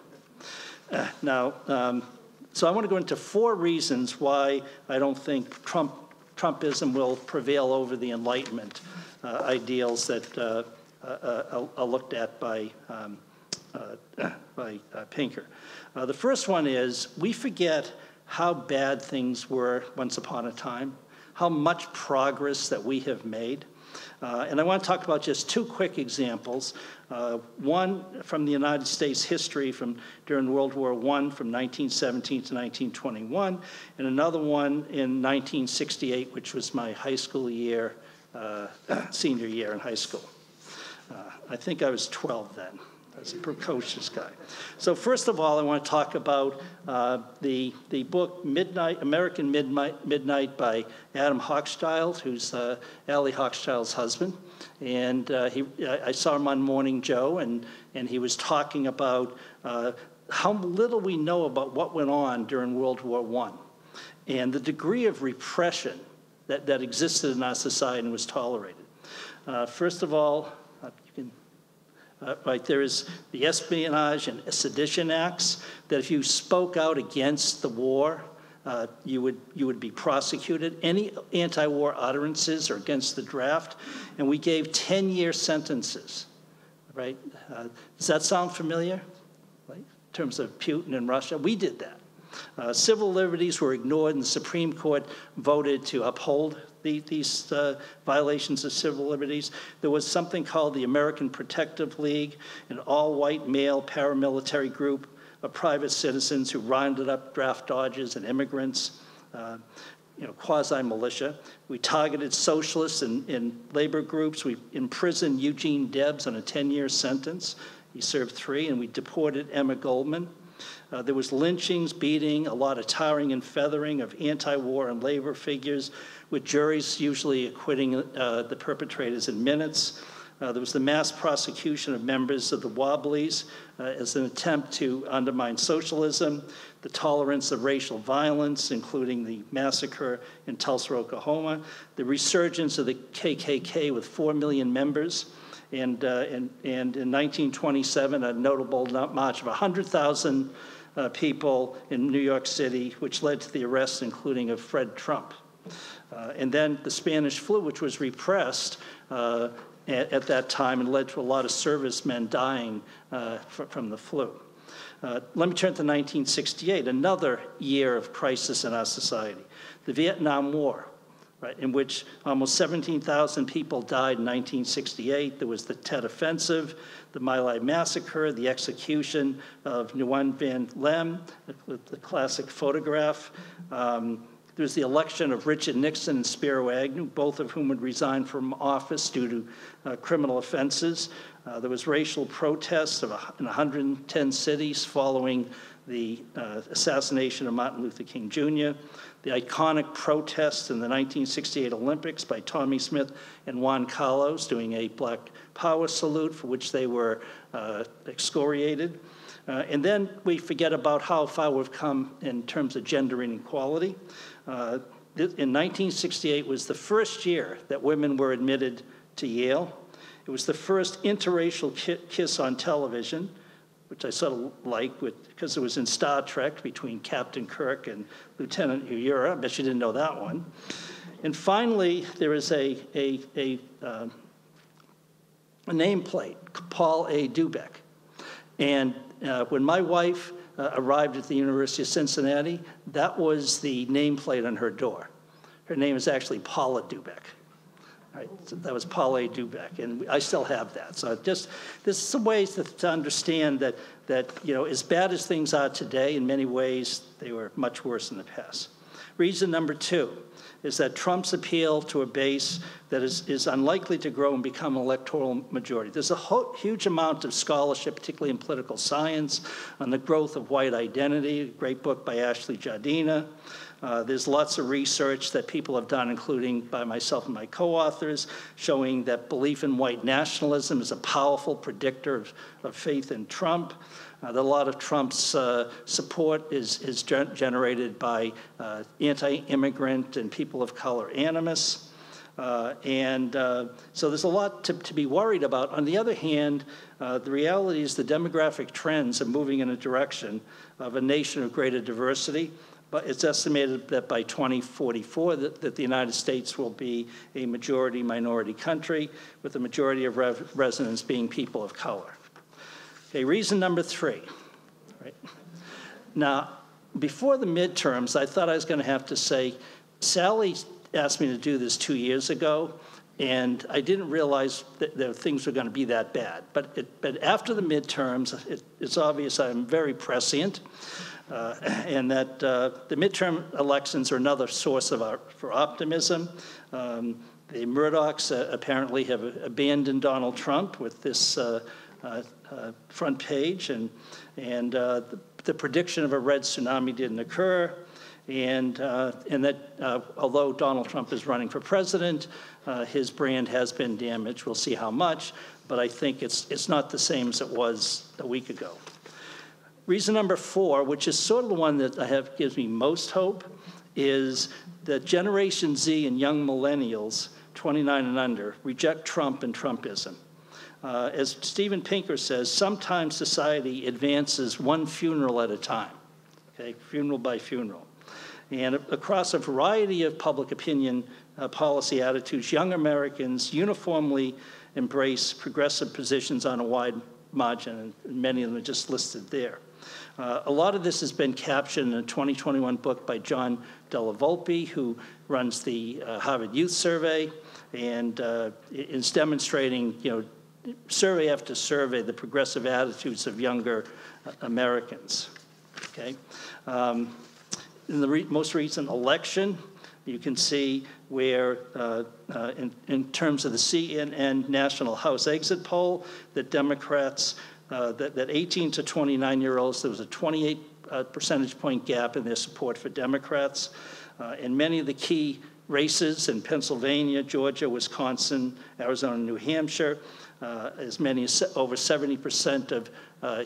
So I want to go into 4 reasons why I don't think Trumpism will prevail over the Enlightenment ideals that are looked at by Pinker. The first one is we forget how bad things were once upon a time, how much progress that we have made. And I want to talk about just 2 quick examples. One from the United States history during World War I from 1917 to 1921, and another one in 1968, which was my high school year, senior year in high school. I think I was 12 then. I was a precocious guy. So first of all, I want to talk about the book American Midnight by Adam Hochschild, who's Allie Hochschild's husband. And I saw him on Morning Joe, and he was talking about how little we know about what went on during World War I. And the degree of repression that existed in our society and was tolerated. First of all, right, there is the Espionage and Sedition Acts, that if you spoke out against the war, you would be prosecuted. Any anti-war utterances or against the draft, and we gave 10-year sentences, right? Does that sound familiar? Right? In terms of Putin and Russia, we did that. Civil liberties were ignored, and the Supreme Court voted to uphold these violations of civil liberties. There was something called the American Protective League, an all-white male paramilitary group of private citizens who rounded up draft dodgers and immigrants, quasi-militia. We targeted socialists and labor groups. We imprisoned Eugene Debs on a 10-year sentence. He served 3, and we deported Emma Goldman. There was lynchings, beating, a lot of tarring and feathering of anti-war and labor figures, with juries usually acquitting the perpetrators in minutes. There was the mass prosecution of members of the Wobblies as an attempt to undermine socialism, the tolerance of racial violence, including the massacre in Tulsa, Oklahoma, the resurgence of the KKK with 4 million members, and in 1927, a notable march of 100,000 people in New York City, which led to the arrest, including of Fred Trump. And then the Spanish flu, which was repressed at that time and led to a lot of servicemen dying from the flu. Let me turn to 1968, another year of crisis in our society. The Vietnam War, right, in which almost 17,000 people died in 1968. There was the Tet Offensive, the My Lai Massacre, the execution of Nguyen Van Lem, the classic photograph. There was the election of Richard Nixon and Spiro Agnew, both of whom would resign from office due to criminal offenses. There was racial protests in 110 cities following the assassination of Martin Luther King Jr., the iconic protests in the 1968 Olympics by Tommy Smith and Juan Carlos doing a Black Power salute for which they were excoriated. And then we forget about how far we've come in terms of gender inequality. In 1968 was the first year that women were admitted to Yale. It was the first interracial kiss on television, which I sort of like because it was in Star Trek between Captain Kirk and Lieutenant Uhura. I bet you didn't know that one. And finally, there is a nameplate, Paul A. Dubek. And when my wife arrived at the University of Cincinnati, that was the nameplate on her door. Her name is actually Paula Dubek. Right, so that was Paul A. Dubek, and I still have that. So there's some ways to understand that as bad as things are today, in many ways, they were much worse in the past. Reason number 2 is that Trump's appeal to a base that is unlikely to grow and become an electoral majority. There's a huge amount of scholarship, particularly in political science, on the growth of white identity, a great book by Ashley Jardina. There's lots of research that people have done, including by myself and my co-authors, showing that belief in white nationalism is a powerful predictor of faith in Trump. That a lot of Trump's support is generated by anti-immigrant and people of color animus. So there's a lot to be worried about. On the other hand, the reality is the demographic trends are moving in a direction of a nation of greater diversity. But it's estimated that by 2044 that the United States will be a majority-minority country, with the majority of residents being people of color. Okay, reason number 3. Right? Now, before the midterms, I thought I was going to have to say, Sally asked me to do this 2 years ago, and I didn't realize that things were going to be that bad. But after the midterms, it's obvious I'm very prescient. And that the midterm elections are another source for optimism. The Murdochs apparently have abandoned Donald Trump with this front page, and the prediction of a red tsunami didn't occur, and that although Donald Trump is running for president, his brand has been damaged. We'll see how much, but I think it's not the same as it was a week ago. Reason number 4, which is sort of the one that gives me most hope, is that Generation Z and young millennials, 29 and under, reject Trump and Trumpism. As Steven Pinker says, sometimes society advances one funeral at a time, okay, funeral by funeral. And across a variety of public opinion policy attitudes, young Americans uniformly embrace progressive positions on a wide margin, and many of them are just listed there. A lot of this has been captured in a 2021 book by John Della Volpe, who runs the Harvard Youth Survey, and is demonstrating, survey after survey, the progressive attitudes of younger Americans. Okay, in the most recent election, you can see where, in terms of the CNN National House Exit Poll, that Democrats, that 18 to 29-year-olds, there was a 28 percentage point gap in their support for Democrats. In many of the key races in Pennsylvania, Georgia, Wisconsin, Arizona, New Hampshire, as many as over 70% of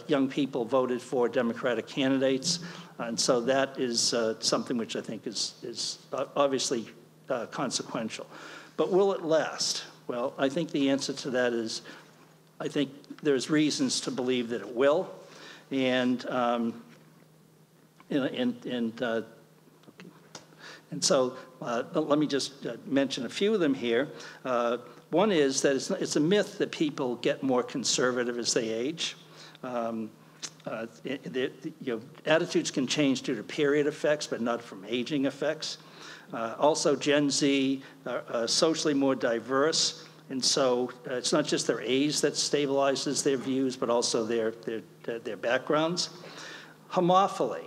young people voted for Democratic candidates. And so that is something which I think is obviously consequential. But will it last? Well, I think the answer to that is, I think there's reasons to believe that it will. And so let me just mention a few of them here. One is that it's a myth that people get more conservative as they age. Attitudes can change due to period effects, but not from aging effects. Also, Gen Z are socially more diverse, and so it's not just their age that stabilizes their views, but also their backgrounds. Homophily,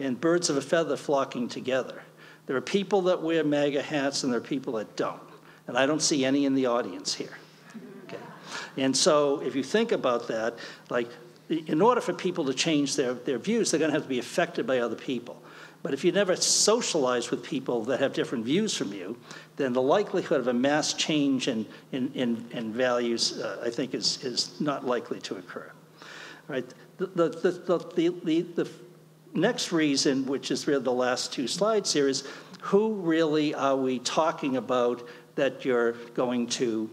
and birds of a feather flocking together. There are people that wear MAGA hats, and there are people that don't. And I don't see any in the audience here. Okay? And so if you think about that, like, in order for people to change their views, they're going to have to be affected by other people. But if you never socialize with people that have different views from you, then the likelihood of a mass change in values, I think, is not likely to occur. Right? The next reason, which is really the last two slides here, is who really are we talking about that you're going to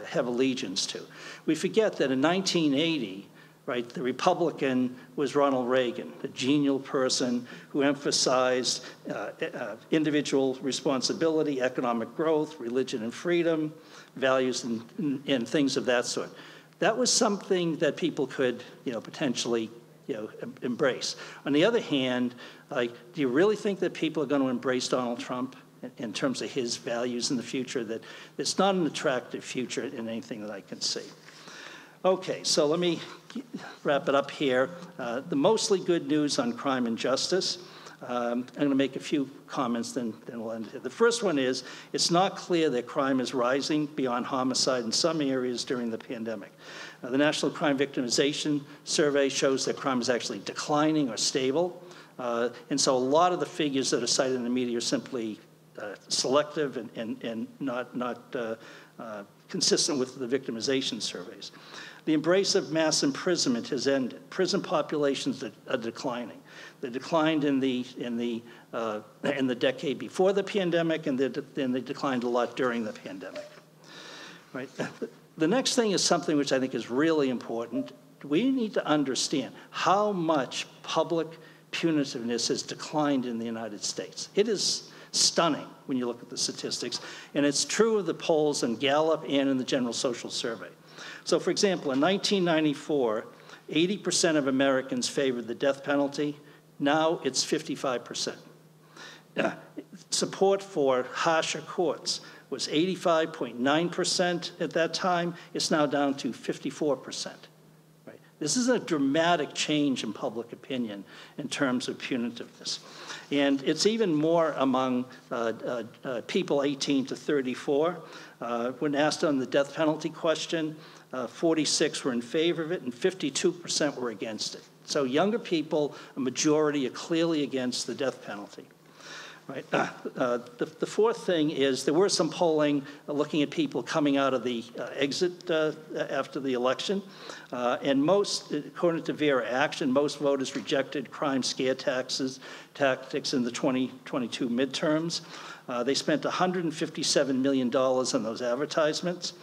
have allegiance to? We forget that in 1980, right, the Republican was Ronald Reagan, a genial person who emphasized individual responsibility, economic growth, religion and freedom, values and things of that sort. That was something that people could, potentially, embrace. On the other hand, do you really think that people are going to embrace Donald Trump in terms of his values in the future? That it's not an attractive future in anything that I can see. Okay, so let me wrap it up here. The mostly good news on crime and justice. I'm going to make a few comments, then we'll end here. The first one is, it's not clear that crime is rising beyond homicide in some areas during the pandemic. The National Crime Victimization Survey shows that crime is actually declining or stable. And so a lot of the figures that are cited in the media are simply selective and not consistent with the victimization surveys. The embrace of mass imprisonment has ended. Prison populations are declining. They declined in the decade before the pandemic, and then they declined a lot during the pandemic. Right. The next thing is something which I think is really important. We need to understand how much public punitiveness has declined in the United States. It is stunning when you look at the statistics, and it's true of the polls in Gallup and in the General Social Survey. So, for example, in 1994, 80% of Americans favored the death penalty. Now it's 55%. Support for harsher courts was 85.9% at that time. It's now down to 54%. Right? This is a dramatic change in public opinion in terms of punitiveness. And it's even more among people 18 to 34. When asked on the death penalty question, 46 were in favor of it and 52% were against it. So younger people, a majority, are clearly against the death penalty. Right. The fourth thing is there were some polling looking at people coming out of the exit after the election. And most, according to Vera Action, most voters rejected crime scare tactics in the 2022 midterms. They spent $157 million on those advertisements.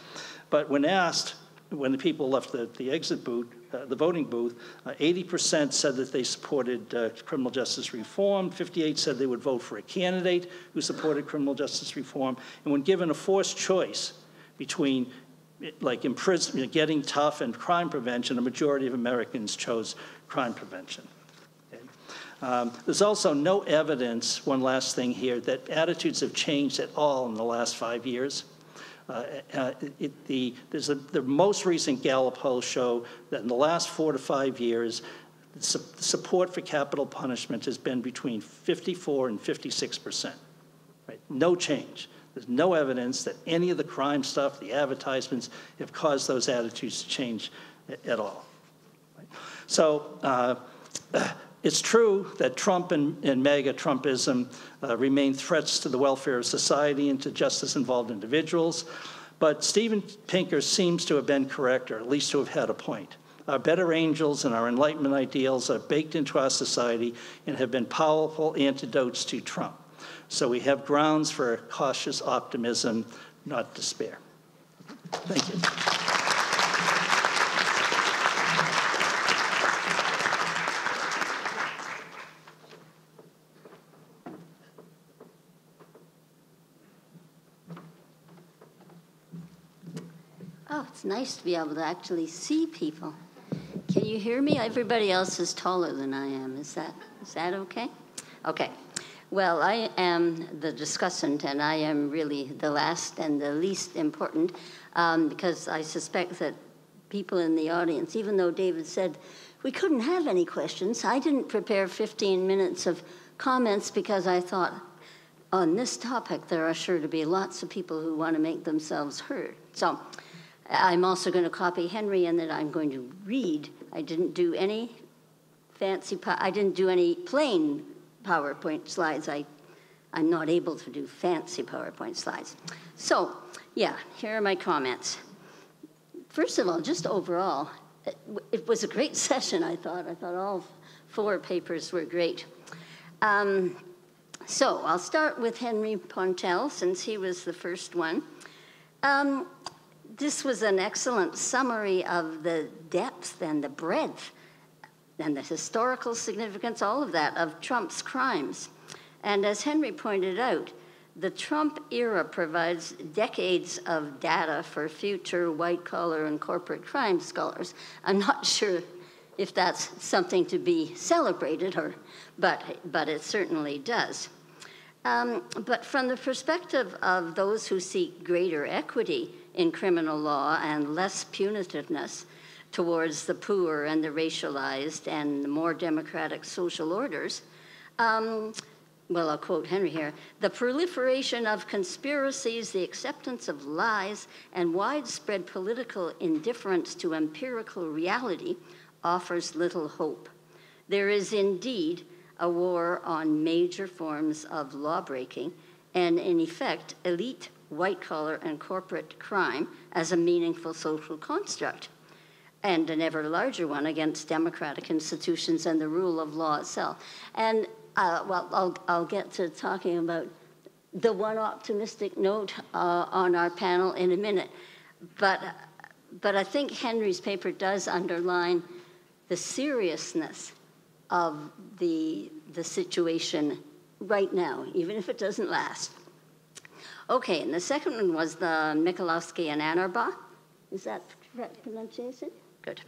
But when asked, when the people left the exit booth, the voting booth, 80% said that they supported criminal justice reform. 58% said they would vote for a candidate who supported criminal justice reform. And when given a forced choice between like imprisonment, getting tough, and crime prevention, a majority of Americans chose crime prevention. Okay. There's also no evidence, one last thing here, that attitudes have changed at all in the last 5 years. The most recent Gallup polls show that in the last 4 to 5 years, support for capital punishment has been between 54 and 56%. Right? No change. There's no evidence that any of the crime stuff, the advertisements, have caused those attitudes to change at all. Right? So it's true that Trump and MAGA Trumpism remain threats to the welfare of society and to justice-involved individuals. But Steven Pinker seems to have been correct, or at least to have had a point. Our better angels and our Enlightenment ideals are baked into our society and have been powerful antidotes to Trump. So we have grounds for cautious optimism, not despair. Thank you. Oh, it's nice to be able to actually see people. Can you hear me? Everybody else is taller than I am. Is that okay? Okay. Well, I am the discussant, and I am really the last and the least important because I suspect that people in the audience, even though David said we couldn't have any questions, I didn't prepare 15 minutes of comments because I thought on this topic there are sure to be lots of people who want to make themselves heard. So I'm also going to copy Henry in that I'm going to read. I didn't do any I didn't do any plain PowerPoint slides. I'm not able to do fancy PowerPoint slides. So, yeah, here are my comments. First of all, just overall, it was a great session, I thought. I thought all 4 papers were great. So I'll start with Henry Pontel, since he was the first one. This was an excellent summary of the depth and the breadth and the historical significance, all of that, of Trump's crimes. And as Henry pointed out, the Trump era provides decades of data for future white-collar and corporate crime scholars. I'm not sure if that's something to be celebrated, but it certainly does. But from the perspective of those who seek greater equity in criminal law and less punitiveness towards the poor and the racialized and the more democratic social orders, well, I'll quote Henry here, the proliferation of conspiracies, the acceptance of lies, and widespread political indifference to empirical reality offers little hope. There is indeed a war on major forms of lawbreaking and, in effect, elite white-collar and corporate crime as a meaningful social construct, and an ever larger one against democratic institutions and the rule of law itself. And well, I'll get to talking about the one optimistic note on our panel in a minute. But I think Henry's paper does underline the seriousness of the situation right now, even if it doesn't last. Okay, and the second one was the Michalowski and Anarbaugh. Is that correct pronunciation? Good.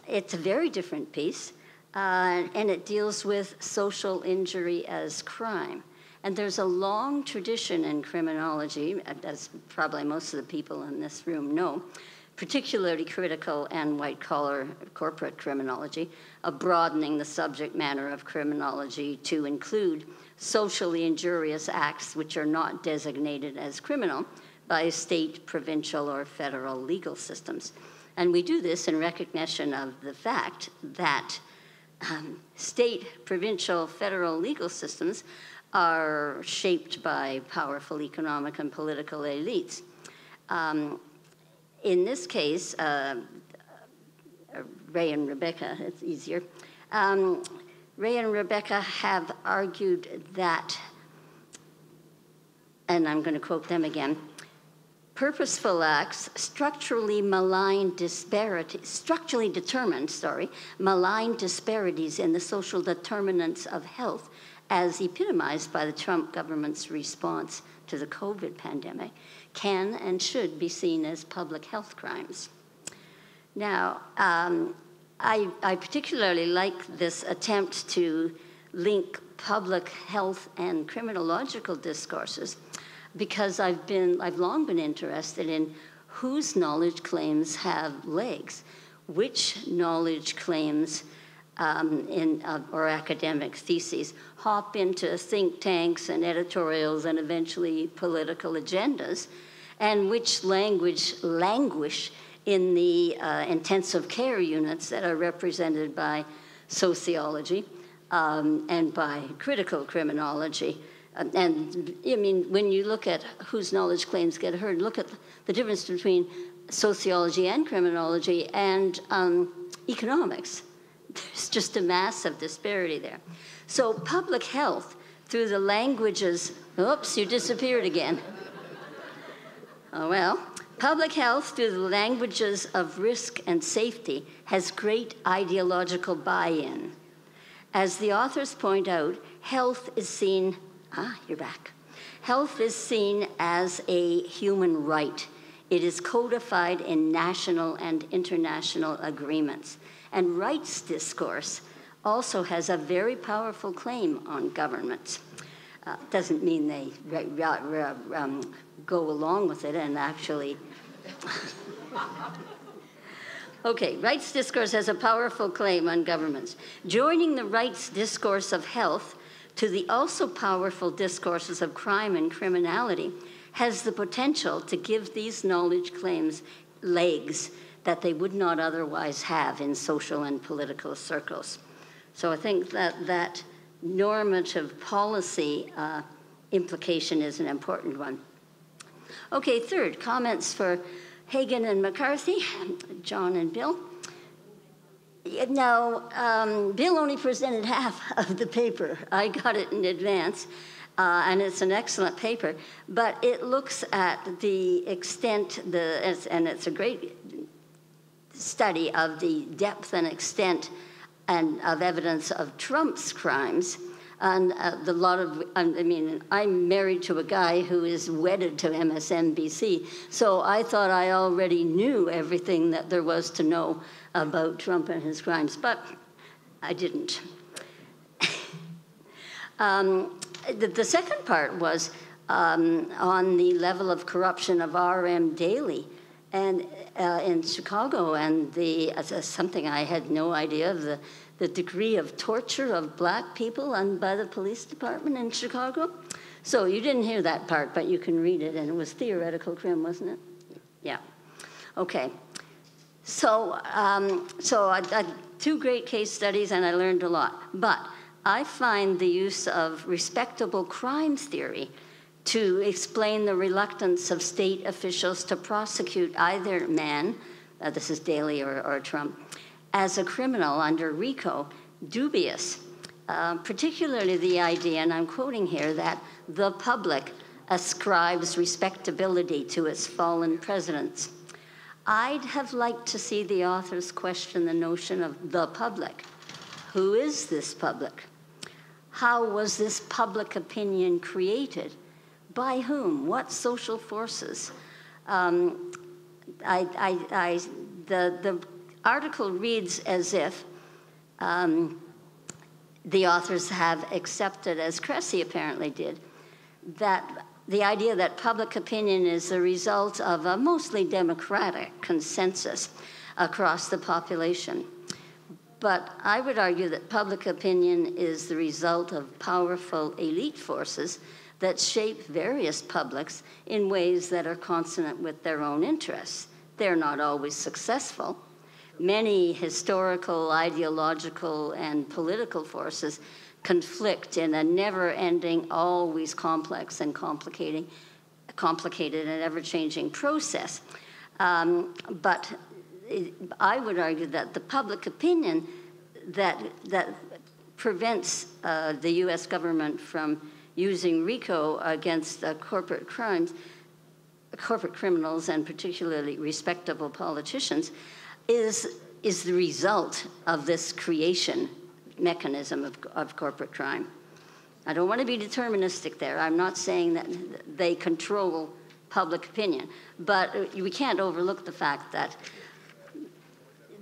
It's a very different piece. And it deals with social injury as crime. And there's a long tradition in criminology, as probably most of the people in this room know, particularly critical and white-collar corporate criminology, of broadening the subject matter of criminology to include socially injurious acts which are not designated as criminal by state, provincial, or federal legal systems. And we do this in recognition of the fact that state, provincial, federal legal systems are shaped by powerful economic and political elites. In this case, Ray and Rebecca, it's easier. Ray and Rebecca have argued that, and I'm going to quote them again, purposeful acts structurally determined, malign disparities in the social determinants of health as epitomized by the Trump government's response to the COVID pandemic can and should be seen as public health crimes. Now, I particularly like this attempt to link public health and criminological discourses because I've long been interested in whose knowledge claims have legs, which knowledge claims or academic theses hop into think tanks and editorials and eventually political agendas, and which languish in the intensive care units that are represented by sociology and by critical criminology. And I mean, when you look at whose knowledge claims get heard, look at the difference between sociology and criminology and economics. There's just a massive disparity there. So public health through the languages, oops, you disappeared again. Oh, well, public health through the languages of risk and safety has great ideological buy-in. As the authors point out, health is seen, you're back. Health is seen as a human right. It is codified in national and international agreements. And rights discourse also has a very powerful claim on governments. Doesn't mean they go along with it and actually... Okay, rights discourse has a powerful claim on governments. Joining the rights discourse of health to the also powerful discourses of crime and criminality has the potential to give these knowledge claims legs that they would not otherwise have in social and political circles. So I think that normative policy implication is an important one. Okay, third, comments for Hagan and McCarthy, John and Bill. Now, Bill only presented half of the paper. I got it in advance, and it's an excellent paper, but it looks at the extent, and it's a great study of the depth and extent and of evidence of Trump's crimes. And I'm married to a guy who is wedded to MSNBC, so I thought I already knew everything that there was to know about Trump and his crimes, but I didn't. The second part was on the level of corruption of R.M. Daley and in Chicago, and something I had no idea of, the degree of torture of black people by the police department in Chicago. So you didn't hear that part, but you can read it, and it was theoretical crim, wasn't it? Yeah. Okay. So I two great case studies, and I learned a lot. But I find the use of respectable crime theory to explain the reluctance of state officials to prosecute either man, this is Daley or Trump, as a criminal under RICO, dubious, particularly the idea, and I'm quoting here, that the public ascribes respectability to its fallen presidents. I'd have liked to see the authors question the notion of the public. Who is this public? How was this public opinion created? By whom? What social forces? The article reads as if the authors have accepted, as Cressy apparently did, that the idea that public opinion is the result of a mostly democratic consensus across the population. But I would argue that public opinion is the result of powerful elite forces that shape various publics in ways that are consonant with their own interests. They're not always successful. Many historical, ideological, and political forces conflict in a never-ending, always complex and complicated and ever-changing process. But I would argue that the public opinion that prevents the U.S. government from using RICO against corporate criminals, and particularly respectable politicians, is the result of this creation mechanism of corporate crime. I don't want to be deterministic there. I'm not saying that they control public opinion, but we can't overlook the fact that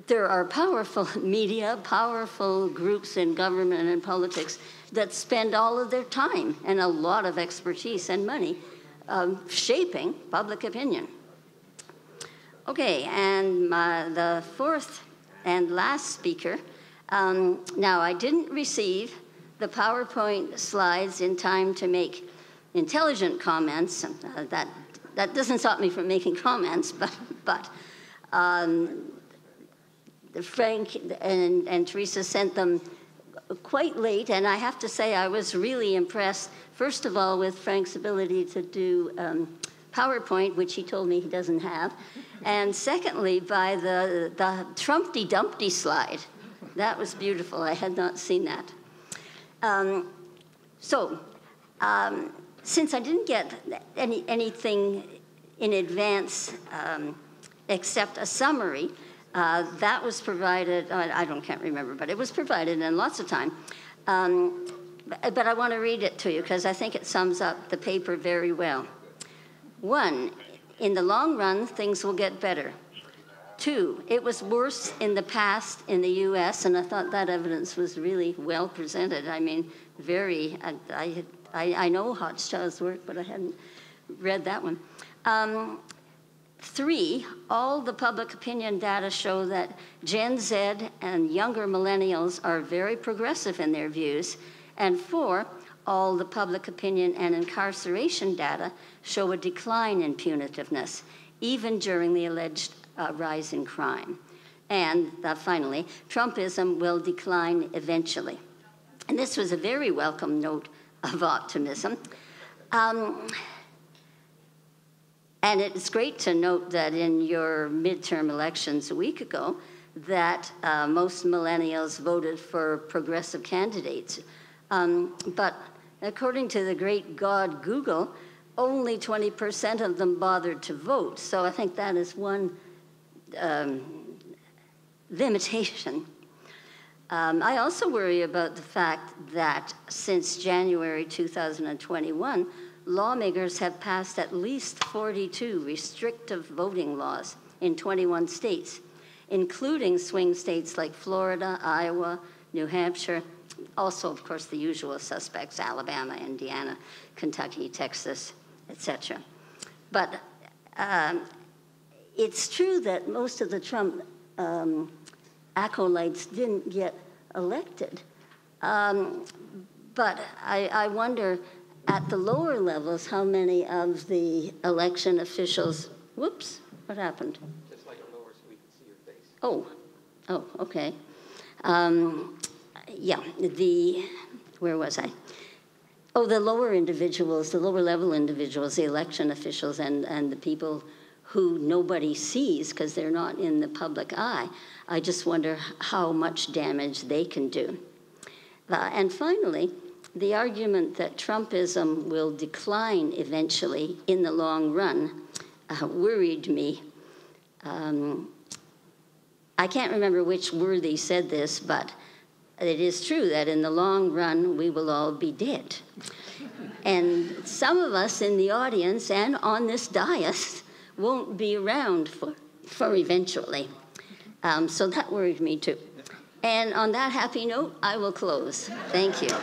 there are powerful media, powerful groups in government and politics that spend all of their time and a lot of expertise and money shaping public opinion. Okay, and the fourth and last speaker. Now, I didn't receive the PowerPoint slides in time to make intelligent comments. That doesn't stop me from making comments, but Frank and Teresa sent them quite late, and I have to say I was really impressed, first of all, with Frank's ability to do PowerPoint, which he told me he doesn't have, and secondly, by the Trumpty Dumpty slide. That was beautiful. I had not seen that. Since I didn't get anything in advance except a summary, that was provided, can't remember, but it was provided in lots of time. But I want to read it to you because I think it sums up the paper very well. 1, in the long run, things will get better. 2, it was worse in the past in the U.S., and I thought that evidence was really well presented. I mean, I know Hochschild's work, but I hadn't read that one. 3, all the public opinion data show that Gen Z and younger millennials are very progressive in their views. And 4, all the public opinion and incarceration data show a decline in punitiveness, even during the alleged rise in crime. And finally, Trumpism will decline eventually. And this was a very welcome note of optimism. And it's great to note that in your midterm elections a week ago, that most millennials voted for progressive candidates. But according to the great god Google, only 20% of them bothered to vote. So I think that is one limitation. I also worry about the fact that since January 2021, lawmakers have passed at least 42 restrictive voting laws in 21 states, including swing states like Florida, Iowa, New Hampshire, also, of course, the usual suspects, Alabama, Indiana, Kentucky, Texas, etc. But it's true that most of the Trump acolytes didn't get elected. But I wonder, at the lower levels, how many of the election officials, whoops, what happened? Just like it lower so we can see your face. Oh, okay. Where was I? Oh, the lower individuals, the lower level individuals, the election officials and the people who nobody sees because they're not in the public eye. I just wonder how much damage they can do. And finally, the argument that Trumpism will decline eventually in the long run worried me. I can't remember which worthy said this, but it is true that in the long run, we will all be dead. And some of us in the audience and on this dais won't be around for eventually. So that worried me too. And on that happy note, I will close. Thank you.